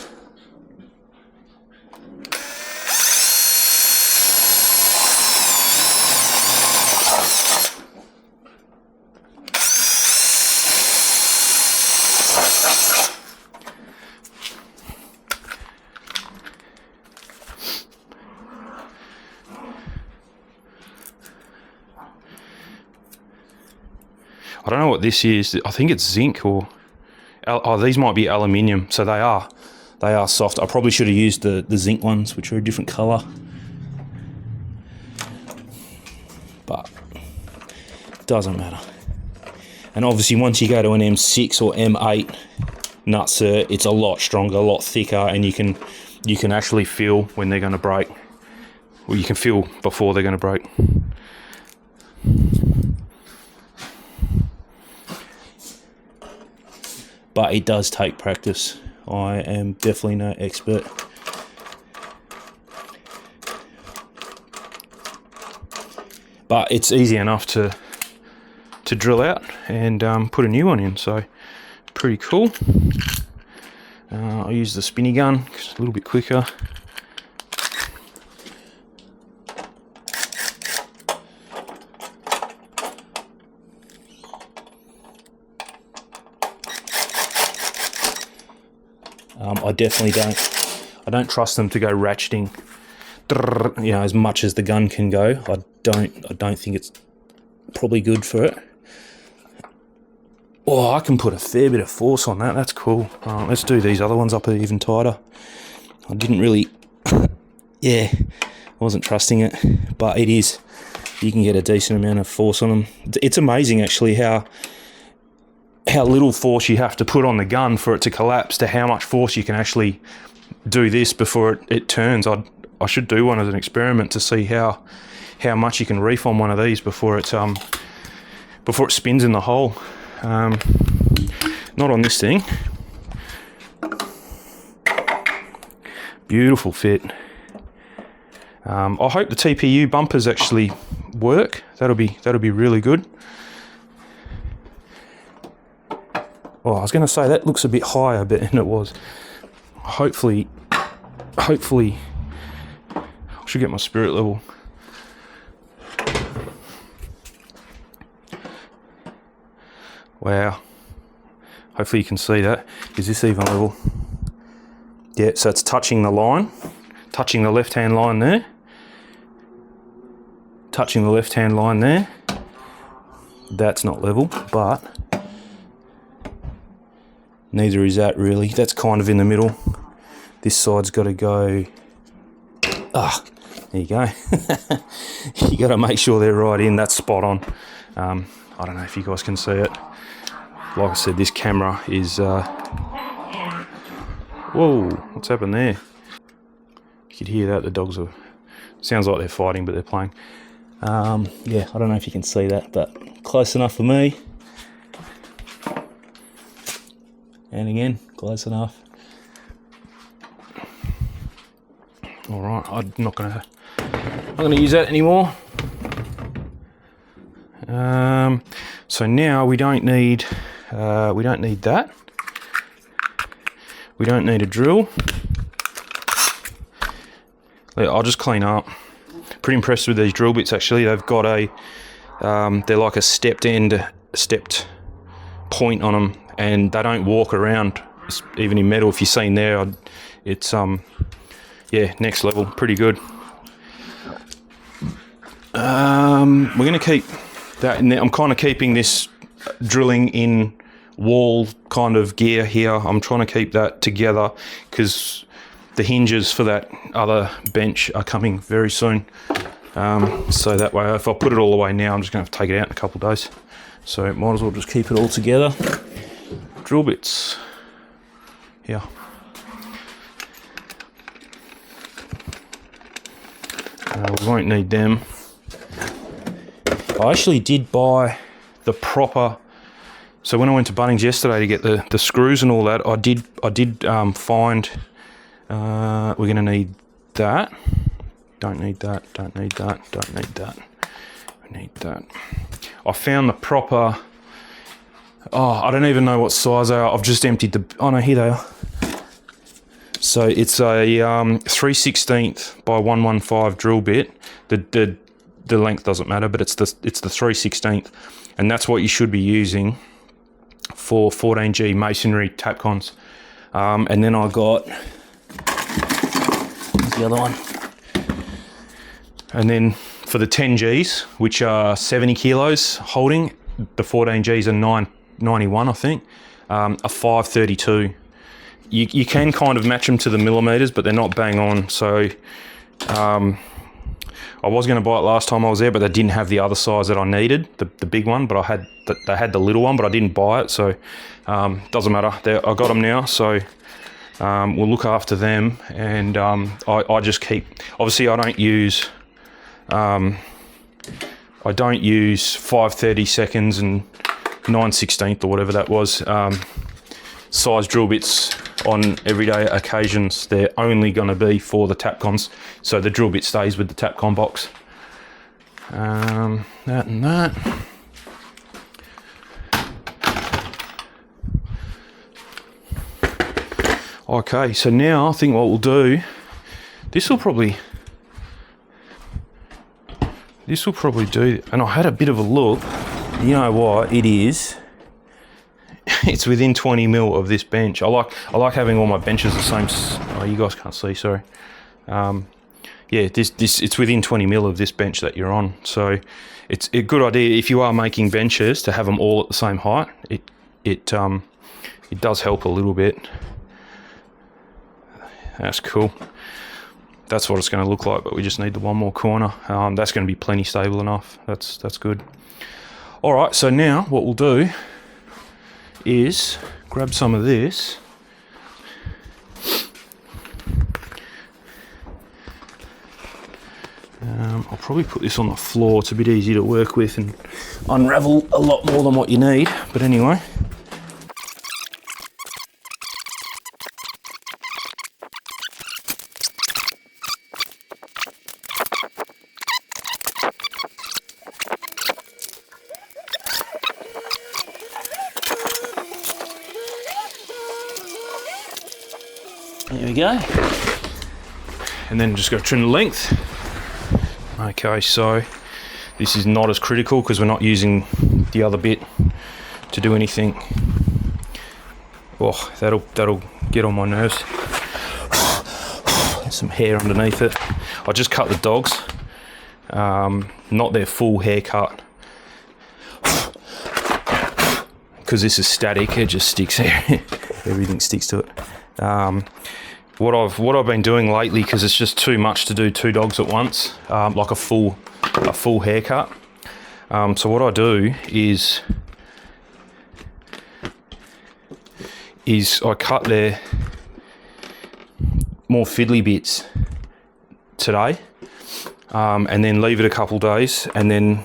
I don't know what this is. I think it's zinc or... Oh, these might be aluminium. So they are soft. I probably should have used the zinc ones, which are a different colour. But it doesn't matter. And obviously once you go to an M6 or M8 nutsert, it's a lot stronger, a lot thicker, and you can actually feel when they're going to break. Well, you can feel before they're going to break. But it does take practice. I am definitely no expert. But it's easy enough to drill out and put a new one in, so pretty cool. I'll use the spinny gun, 'cause it's a little bit quicker. I definitely don't trust them to go ratcheting, you know, as much as the gun can go. I don't think it's probably good for it. Oh, I can put a fair bit of force on that. That's cool. Let's do these other ones up even tighter. I didn't really, yeah, I wasn't trusting it, but it is. You can get a decent amount of force on them. It's amazing actually how little force you have to put on the gun for it to collapse to how much force you can actually do this before it turns. I should do one as an experiment to see how much you can reef on one of these before it spins in the hole. Not on this thing. Beautiful fit. I hope the TPU bumpers actually work. That'll be really good. Oh, I was going to say that looks a bit higher, but and it was. Hopefully, I should get my spirit level. Wow. Hopefully you can see that. Is this even level? Yeah, so it's touching the line, touching the left-hand line there, touching the left-hand line there. That's not level, but neither is that really. That's kind of in the middle. This side's got to go. There you go. You got to make sure they're right in. That's spot on. I don't know if you guys can see it. Like I said, this camera is. Whoa! What's happened there? You could hear that. The dogs are. Sounds like they're fighting, but they're playing. Yeah, I don't know if you can see that, but close enough for me. And again, close enough. All right, I'm not gonna use that anymore. So now we don't need that. We don't need a drill. I'll just clean up. Pretty impressed with these drill bits actually. They've got a, they're like a stepped point on them, and they don't walk around. Even in metal, if you've seen there, it's yeah, next level, pretty good. We're going to keep that in there. I'm kind of keeping this drilling in wall kind of gear here. I'm trying to keep that together because the hinges for that other bench are coming very soon. So that way, if I put it all away now, I'm just going to have to take it out in a couple of days. So might as well just keep it all together. Drill bits. Here. We won't need them. I actually did buy the proper. So when I went to Bunnings yesterday to get the screws and all that, I did find. We're going to need that. Don't need that. Don't need that. Don't need that. I need that. I found the proper. Oh, I don't even know what size they are. I've just emptied the. Oh no, here they are. So it's a 3/16 by 115 drill bit. The length doesn't matter, but it's the 3/16, and that's what you should be using for 14G masonry tapcons. And then I got the other one. And then for the 10Gs, which are 70 kilos holding, the 14Gs are 991, I think, a 532. You can kind of match them to the millimeters, but they're not bang on. So I was going to buy it last time I was there, but they didn't have the other size that I needed, the big one. But they had the little one, but I didn't buy it. So doesn't matter. I got them now. So we'll look after them, and I just keep. Obviously, I don't use 5/30 seconds and 9/16 or whatever that was size drill bits on everyday occasions. They're only going to be for the tapcons, so the drill bit stays with the tapcon box. That and that. Okay, so now I think what we'll do, this will probably do, and I had a bit of a look. You know what it is? It's within 20 mil of this bench. I like having all my benches the same. Oh, you guys can't see. Sorry. Yeah, this it's within 20 mil of this bench that you're on. So it's a good idea if you are making benches to have them all at the same height. It does help a little bit. That's cool. That's what it's going to look like, but we just need the one more corner. That's going to be plenty stable enough. That's good. All right, so now what we'll do is grab some of this. I'll probably put this on the floor. It's a bit easier to work with and unravel a lot more than what you need. But anyway. There we go. And then just go trim the length. Okay, so this is not as critical because we're not using the other bit to do anything. Oh, that'll get on my nerves. There's some hair underneath it. I just cut the dogs, not their full haircut, because this is static. It just sticks there. Everything sticks to it. What I've been doing lately, because it's just too much to do 2 dogs at once, like a full haircut. So what I do is I cut their more fiddly bits today, and then leave it a couple days, and then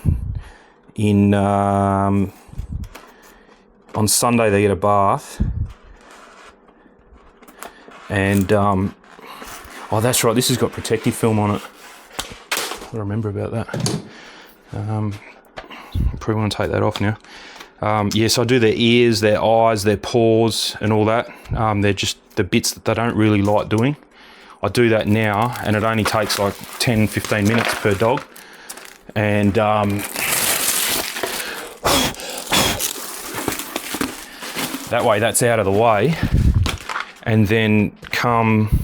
on Sunday they get a bath. And, oh, that's right, this has got protective film on it. I remember about that. Probably want to take that off now. Yes, I do their ears, their eyes, their paws, and all that. They're just the bits that they don't really like doing. I do that now, and it only takes like 10-15 minutes per dog. And that way that's out of the way. And then come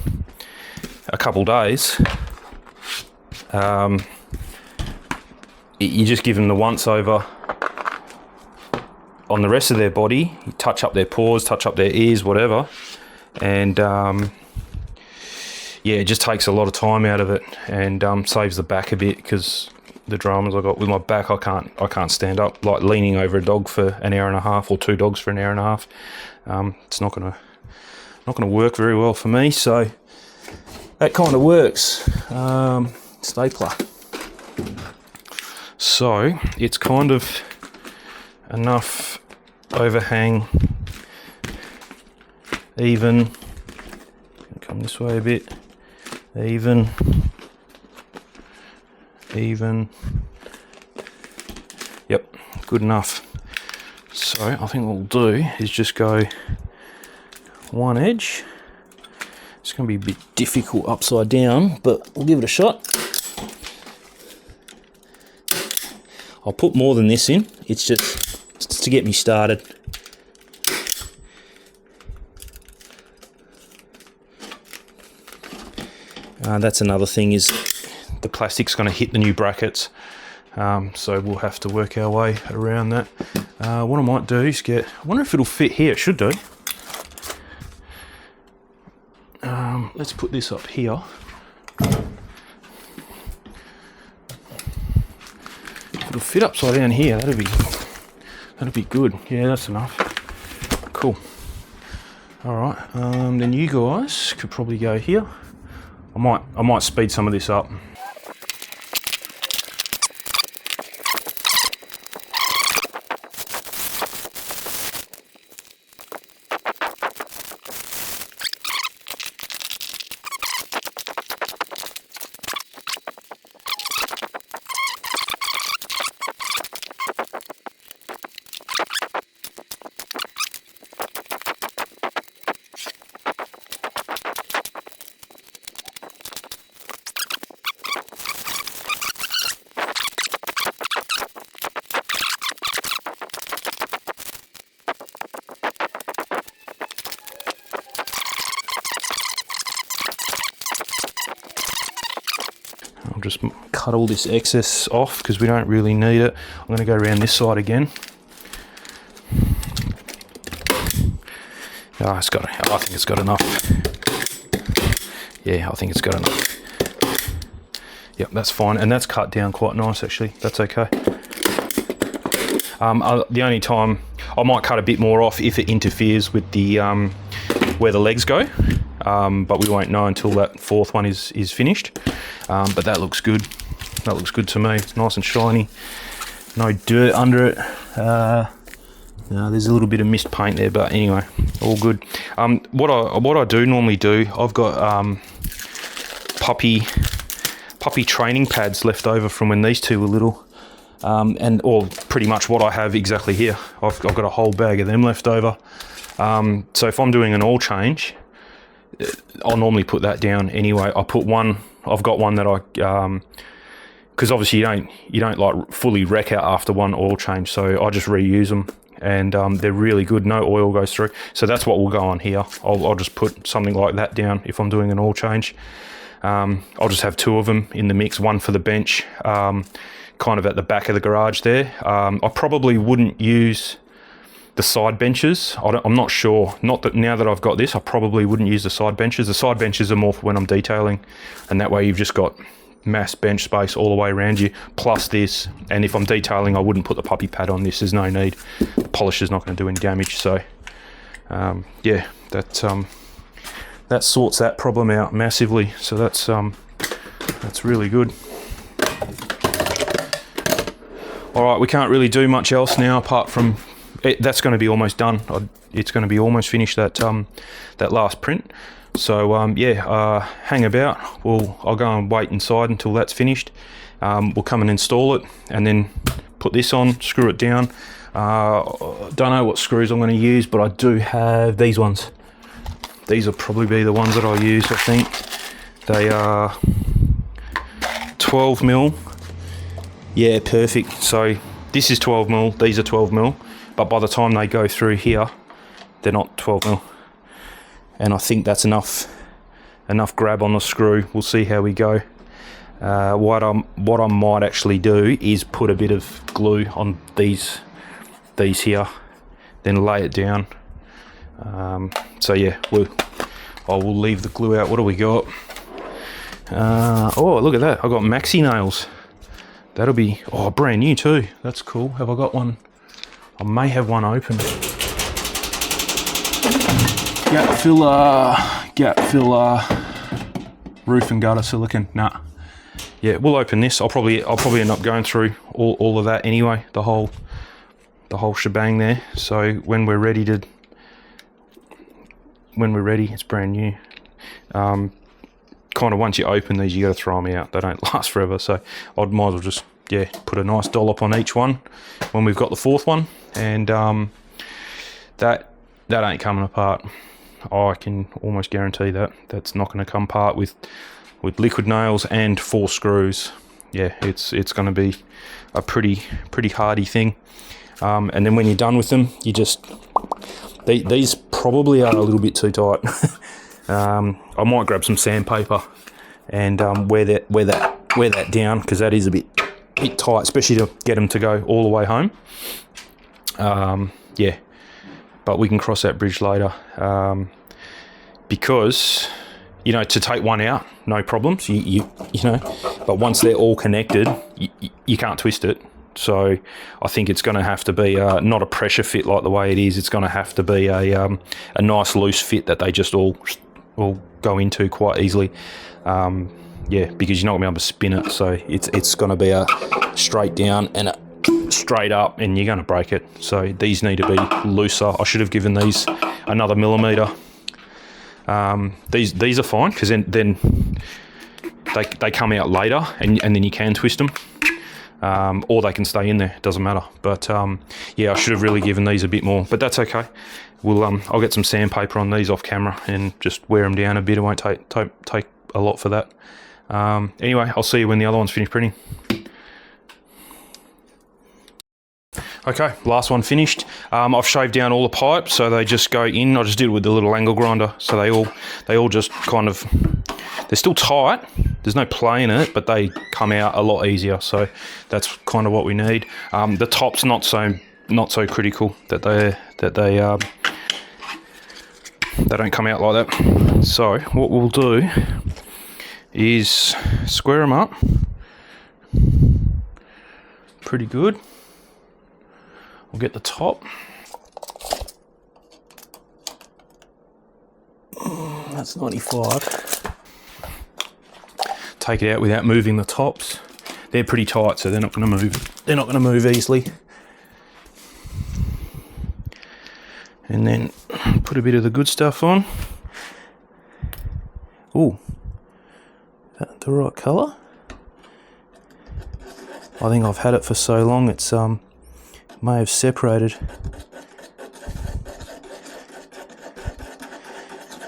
a couple days, you just give them the once over on the rest of their body. You touch up their paws, touch up their ears, whatever. And yeah, it just takes a lot of time out of it, and saves the back a bit, because the dramas I got with my back, I can't stand up, like leaning over a dog for an hour and a half, or 2 dogs for an hour and a half. It's not going to work very well for me, so that kind of works. Stapler. So it's kind of enough overhang, even, come this way a bit, even, yep, good enough. So I think what we'll do is just go one edge. It's going to be a bit difficult upside down, but we'll give it a shot. I'll put more than this in, it's just to get me started. That's another thing, is the plastic's going to hit the new brackets, so we'll have to work our way around that. What I might do is I wonder if it'll fit here. It should do. Let's put this up here. If it'll fit upside down here, that'd be good. Yeah, that's enough. Cool. All right. Then you guys could probably go here. I might speed some of this up. I'll just cut all this excess off because we don't really need it. I'm going to go around this side again. I think it's got enough. Yeah, I think it's got enough. Yep, that's fine, and that's cut down quite nice actually. That's okay. The only time I might cut a bit more off if it interferes with the where the legs go, but we won't know until that fourth one is finished. But that looks good. That looks good to me. It's nice and shiny. No dirt under it. No, there's a little bit of mist paint there, but anyway, all good. What I do normally do, I've got puppy training pads left over from when these two were little, or pretty much what I have exactly here. I've got a whole bag of them left over. So if I'm doing an oil change, I'll normally put that down anyway. I've got one that I, because obviously you don't like fully wreck out after one oil change, so I just reuse them, and they're really good. No oil goes through, so that's what will go on here. I'll just put something like that down if I'm doing an oil change. I'll just have two of them in the mix, one for the bench, kind of at the back of the garage there. I probably wouldn't use the side benches. I'm not sure. Not that now that I've got this, I probably wouldn't use the side benches. The side benches are more for when I'm detailing, and that way you've just got mass bench space all the way around you, plus this. And if I'm detailing, I wouldn't put the puppy pad on this. There's no need. The polish is not going to do any damage. So yeah, that sorts that problem out massively. So that's really good. All right, we can't really do much else now apart from that's going to be almost done. It's going to be almost finished, that last print. So yeah, hang about. I'll go and wait inside until that's finished. We'll come and install it, and then put this on, screw it down. Don't know what screws I'm going to use, but I do have these ones. These will probably be the ones that I'll use. I think they are 12 mil. Yeah, perfect. So this is 12 mil. These are 12 mil. But by the time they go through here, they're not 12 mil. And I think that's enough grab on the screw. We'll see how we go. What I might actually do is put a bit of glue on these here, then lay it down. So yeah, I will leave the glue out. What do we got? Oh, look at that. I got maxi nails. That'll be brand new too. That's cool. Have I got one? I may have one open. Gap filler, roof and gutter silicone. Nah, yeah, we'll open this. I'll probably end up going through all of that anyway, the whole shebang there. So when we're ready, it's brand new. Kind of once you open these, you got to throw them out. They don't last forever. So I might as well just put a nice dollop on each one when we've got the fourth one, and that ain't coming apart. I can almost guarantee that's not going to come apart with liquid nails and 4 screws. Yeah, it's going to be a pretty hardy thing. And then when you're done with them, you just these probably are a little bit too tight. I might grab some sandpaper and wear that down, because that is a bit tight, especially to get them to go all the way home. Yeah, but we can cross that bridge later. Because, you know, to take one out, no problems. You know, but once they're all connected, you can't twist it. So I think it's going to have to be not a pressure fit like the way it is. It's going to have to be a nice loose fit that they just all go into quite easily. Yeah, because you're not going to be able to spin it. So it's going to be a straight down and a straight up, and you're going to break it. So these need to be looser. I should have given these another millimetre. These are fine, because then they come out later, and then you can twist them. Or they can stay in there, doesn't matter. But yeah, I should have really given these a bit more, but that's okay. I'll get some sandpaper on these off camera and just wear them down a bit. It won't take a lot for that. Anyway, I'll see you when the other one's finished printing. Okay, last one finished. I've shaved down all the pipes, so they just go in. I just did it with the little angle grinder, so they all just kind of, they're still tight. There's no play in it, but they come out a lot easier. So that's kind of what we need. The top's not so critical that they don't come out like that. So what we'll do is square them up pretty good. We'll get the top. That's 95. Take it out without moving the tops. They're pretty tight, so they're not going to move. They're not going to move easily. And then put a bit of the good stuff on. Ooh, is that the right colour? I think I've had it for so long, it's may have separated.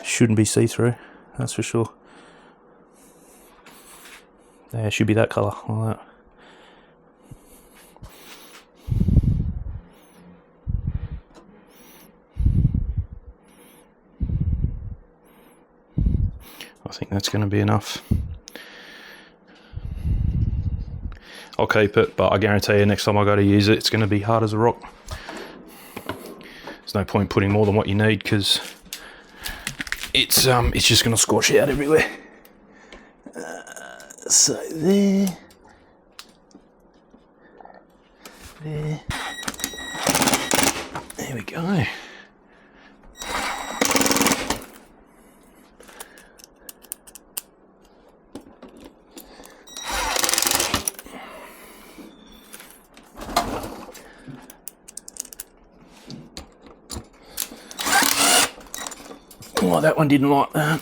Shouldn't be see-through, that's for sure. Yeah, it should be that colour, like that. I think that's going to be enough. I'll keep it, but I guarantee you next time I go to use it, it's going to be hard as a rock. There's no point putting more than what you need, because it's just going to scorch out everywhere. So there, there we go. Oh, that one didn't like that.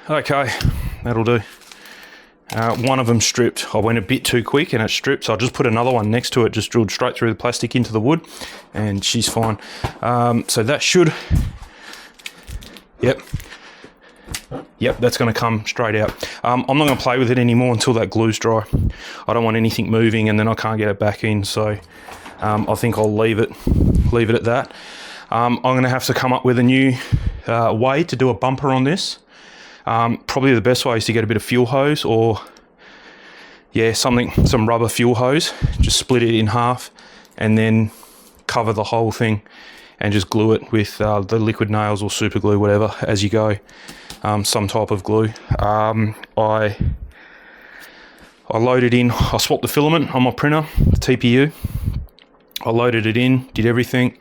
Okay, that'll do. One of them stripped. I went a bit too quick and it stripped, so I just put another one next to it, just drilled straight through the plastic into the wood, and she's fine. So that should, yep, that's going to come straight out. I'm not going to play with it anymore until that glue's dry. I don't want anything moving and then I can't get it back in, so I think I'll leave it at that. I'm going to have to come up with a new way to do a bumper on this. Probably the best way is to get a bit of fuel hose, or some rubber fuel hose, just split it in half and then cover the whole thing and just glue it with the liquid nails or super glue, whatever, as you go. Some type of glue. I loaded in, I swapped the filament on my printer, the TPU, I loaded it in, did everything,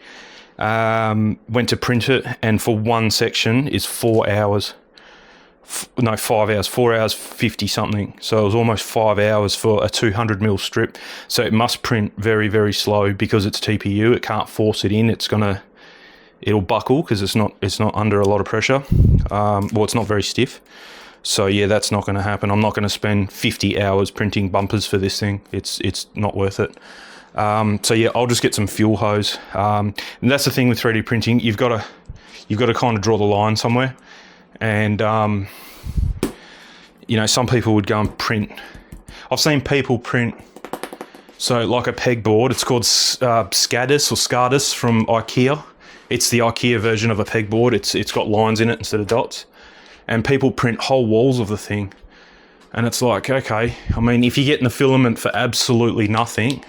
went to print it, and for one section is 4 hours. 5 hours, 4 hours 50 something. So it was almost 5 hours for a 200mm strip. So it must print very, very slow because it's TPU. It can't force it in. It'll buckle because it's not under a lot of pressure. Well, it's not very stiff. So yeah, that's not going to happen. I'm not going to spend 50 hours printing bumpers for this thing. It's not worth it. So yeah, I'll just get some fuel hose. And that's the thing with 3D printing. You've got to kind of draw the line somewhere. And you know, some people would go and print. I've seen people print, so like a pegboard. It's called Scadus or Scardus from IKEA. It's the IKEA version of a pegboard. It's got lines in it instead of dots, and people print whole walls of the thing. And it's like, okay, I mean, if you're getting the filament for absolutely nothing,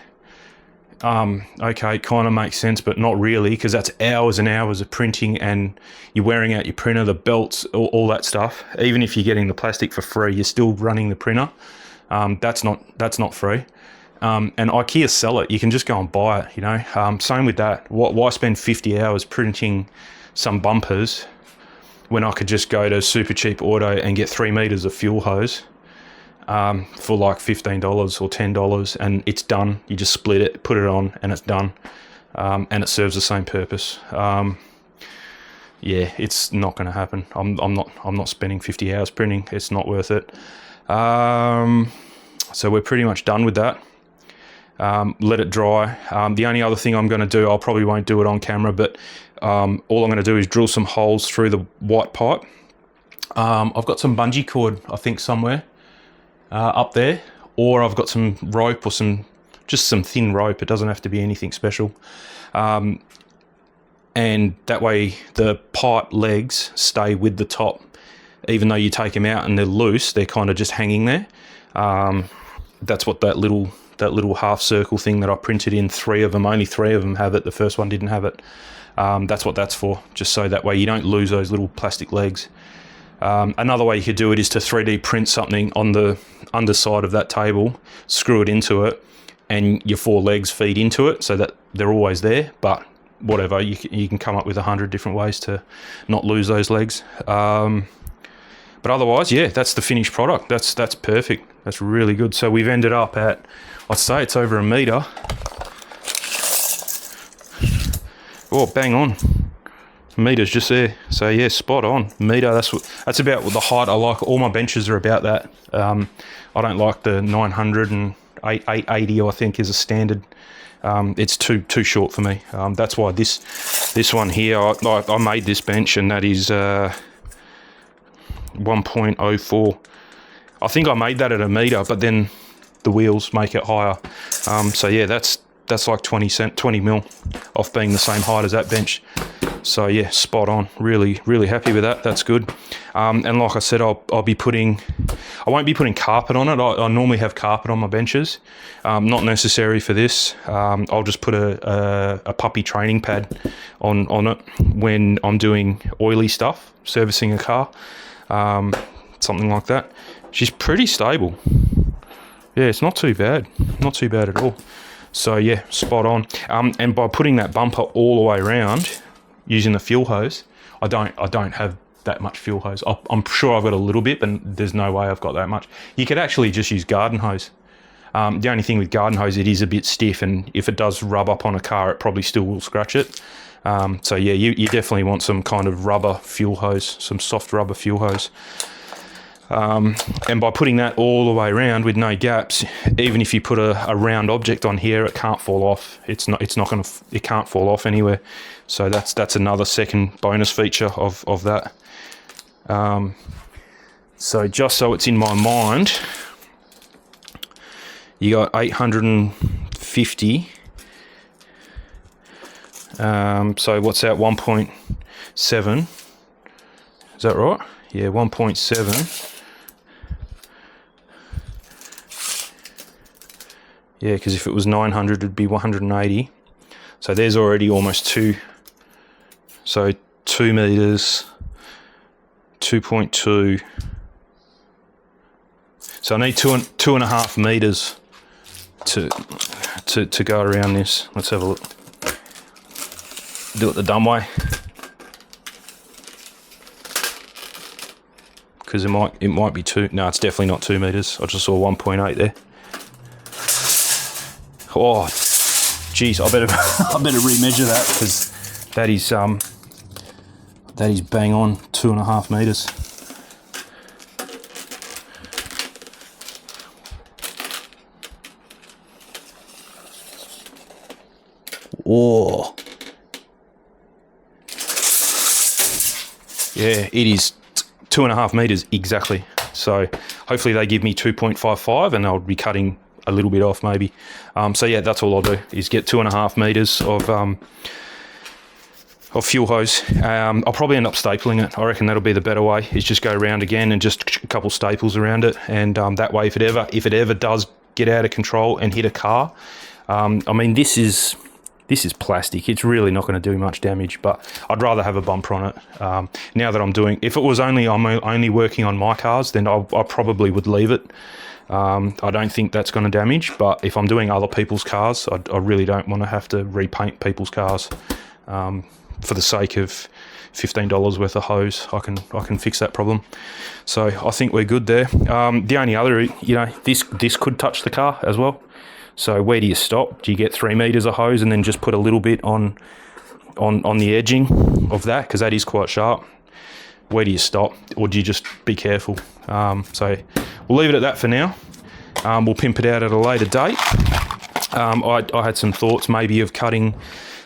okay, kind of makes sense, but not really, because that's hours and hours of printing, and you're wearing out your printer, the belts, all that stuff. Even if you're getting the plastic for free, you're still running the printer. That's not free. And IKEA sell it. You can just go and buy it, you know. Same with that. Why spend 50 hours printing some bumpers when I could just go to Super Cheap Auto and get 3 meters of fuel hose for like $15 or $10, and it's done. You just split it, put it on, and it's done. And it serves the same purpose. Yeah, it's not going to happen. I'm not spending 50 hours printing. It's not worth it. So we're pretty much done with that. Let it dry. The only other thing I'm going to do, I probably won't do it on camera, but all I'm going to do is drill some holes through the white pipe. I've got some bungee cord, I think, somewhere up there, or I've got some rope or just some thin rope. It doesn't have to be anything special. And that way the pipe legs stay with the top. Even though you take them out and they're loose, they're kind of just hanging there. That's what that little half circle thing that I printed in, only three of them have it. The first one didn't have it. That's what that's for, just so that way you don't lose those little plastic legs. Another way you could do it is to 3D print something on the underside of that table, screw it into it, and your 4 legs feed into it so that they're always there. But whatever, you can come up with 100 different ways to not lose those legs. But otherwise, yeah, that's the finished product. That's perfect. That's really good. So we've ended up at, I'd say it's over 1 meter. Oh, bang on. Meter's just there. So yeah, spot on. Meter, that's about the height I like. All my benches are about that. I don't like the 900 and 880, I think, is a standard. It's too short for me. That's why this one here, I made this bench, and that is 1.04. I think I made that at 1 meter, but then the wheels make it higher. So yeah, that's like 20 mil off being the same height as that bench. So yeah, spot on. Really, really happy with that. That's good. And like I said, I won't be putting carpet on it. I normally have carpet on my benches. Not necessary for this. I'll just put a puppy training pad on it when I'm doing oily stuff, servicing a car, something like that. She's pretty stable. Yeah, it's not too bad. Not too bad at all. So yeah, spot on. And by putting that bumper all the way around, using the fuel hose, I don't have that much fuel hose. I'm sure I've got a little bit, but there's no way I've got that much. You could actually just use garden hose. The only thing with garden hose, it is a bit stiff, and if it does rub up on a car, it probably still will scratch it. So yeah, you definitely want some kind of rubber fuel hose, some soft rubber fuel hose. And by putting that all the way around with no gaps, even if you put a round object on here, it can't fall off. It can't fall off anywhere. So that's another second bonus feature of that. So just so it's in my mind, you got 850. So what's that? 1.7. Is that right? Yeah, 1.7. Yeah, because if it was 900, it'd be 180. So there's already almost 2. So 2 meters, 2.2. So I need 2.5 meters to go around this. Let's have a look. Do it the dumb way, because it might be 2. No, it's definitely not 2 meters. I just saw 1.8 there. Oh, geez, I better remeasure that, because that is bang on 2.5 meters. Oh, yeah, it is 2.5 meters exactly. So hopefully they give me 2.55, and I'll be cutting a little bit off maybe. So yeah, that's all I'll do, is get 2.5 meters of fuel hose. I'll probably end up stapling it. I reckon that'll be the better way, is just go around again and just a couple staples around it, and that way if it ever does get out of control and hit a car, I mean, this is plastic. It's really not going to do much damage, but I'd rather have a bumper on it. Now that if it was I'm only working on my cars, then I probably would leave it. I don't think that's going to damage, but if I'm doing other people's cars, I really don't want to have to repaint people's cars. For the sake of $15 worth of hose, I can fix that problem. So I think we're good there. The only other, this could touch the car as well. So where do you stop? Do you get 3 meters of hose and then just put a little bit on the edging of that, because that is quite sharp? Where do you stop, or do you just be careful? So we'll leave it at that for now. We'll pimp it out at a later date. I had some thoughts maybe of cutting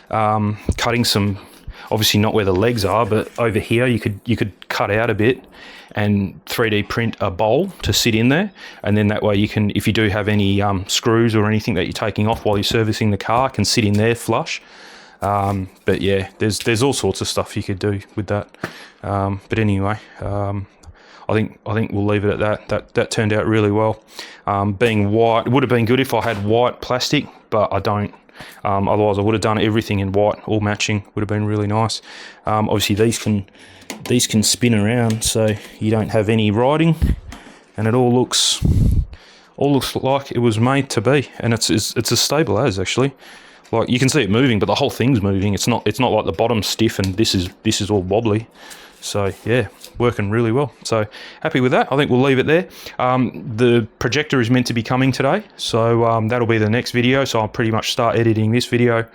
some, obviously not where the legs are, but over here you could cut out a bit and 3D print a bowl to sit in there, and then that way you can, if you do have any screws or anything that you're taking off while you're servicing the car, can sit in there flush. But yeah, there's all sorts of stuff you could do with that. But anyway, I think we'll leave it at that. That turned out really well. Being white, it would have been good if I had white plastic, but I don't. Otherwise I would have done everything in white, all matching. Would have been really nice. Obviously these can spin around, so you don't have any riding, and it all looks like it was made to be, and it's as stable as, actually. Like, you can see it moving, but the whole thing's moving. It's not like the bottom's stiff and this is all wobbly. So yeah, working really well. So happy with that. I think we'll leave it there. The projector is meant to be coming today, so that'll be the next video. So I'll pretty much start editing this video,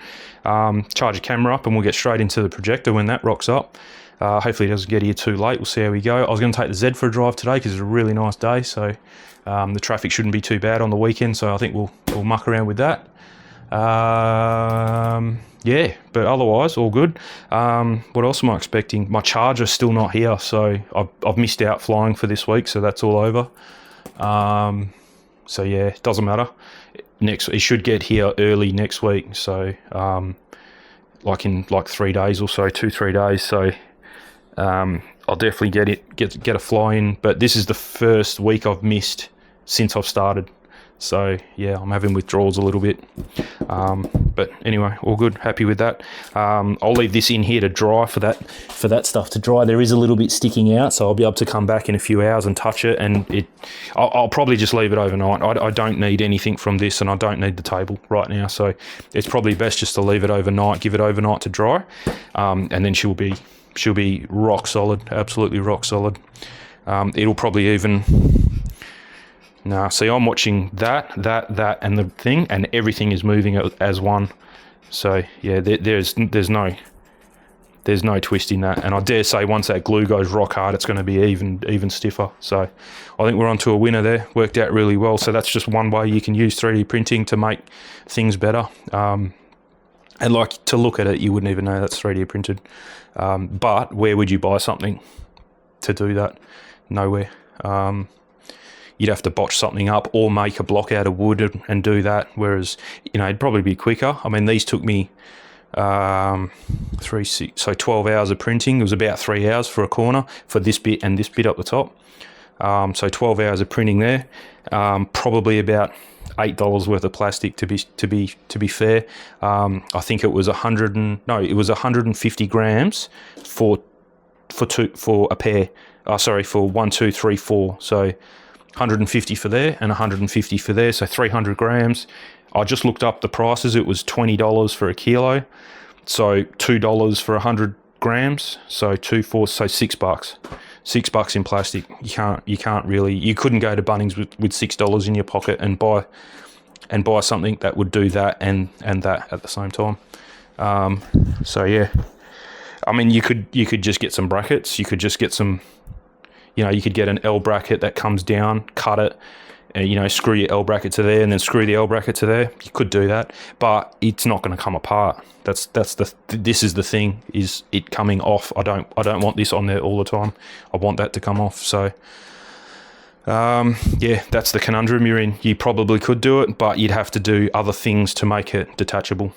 charge a camera up, and we'll get straight into the projector when that rocks up. Hopefully it doesn't get here too late. We'll see how we go. I was going to take the Z for a drive today because it's a really nice day, so the traffic shouldn't be too bad on the weekend, so I think we'll muck around with that. Yeah, but otherwise all good. What else am I expecting? My charger's still not here, so I've missed out flying for this week, so that's all over. So yeah, it doesn't matter. It should get here early next week, so like in 3 days or so, 2-3 days. So I'll definitely get a fly in, but this is the first week I've missed since I've started. So yeah, I'm having withdrawals a little bit, but anyway, all good. Happy with that. I'll leave this in here to dry for that stuff to dry. There is a little bit sticking out, so I'll be able to come back in a few hours and touch it, and I'll probably just leave it overnight. I don't need anything from this, and I don't need the table right now, so it's probably best just to leave it overnight, give it overnight to dry, and then she'll be rock solid, absolutely rock solid. It'll probably even... Nah, see, I'm watching that, and the thing, and everything is moving as one. So yeah, there's no twist in that, and I dare say once that glue goes rock hard, it's going to be even stiffer. So I think we're onto a winner there. Worked out really well. So that's just one way you can use 3D printing to make things better. And like, to look at it, you wouldn't even know that's 3D printed. But where would you buy something to do that? Nowhere. You'd have to botch something up or make a block out of wood and do that, whereas, it'd probably be quicker. I mean, these took me 12 hours of printing. It was about 3 hours for a corner for this bit and this bit up the top. So 12 hours of printing there. Probably about $8 worth of plastic to be fair. I think it was 150 grams for a pair. For 1, 2, 3, 4. So 150 for there and 150 for there, so 300 grams. I just looked up the prices. It was $20 for a kilo, so $2 for 100 grams. So $2 for so $6. $6 in plastic. You can't really. You couldn't go to Bunnings with $6 in your pocket and buy something that would do that and that at the same time. So yeah, I mean, you could just get some brackets. You could just get some, you could get an L bracket that comes down, cut it, and, screw your L bracket to there and then screw the L bracket to there. You could do that, but it's not going to come apart. This is the thing, is it coming off. I don't want this on there all the time. I want that to come off. So yeah, that's the conundrum you're in. You probably could do it, but you'd have to do other things to make it detachable.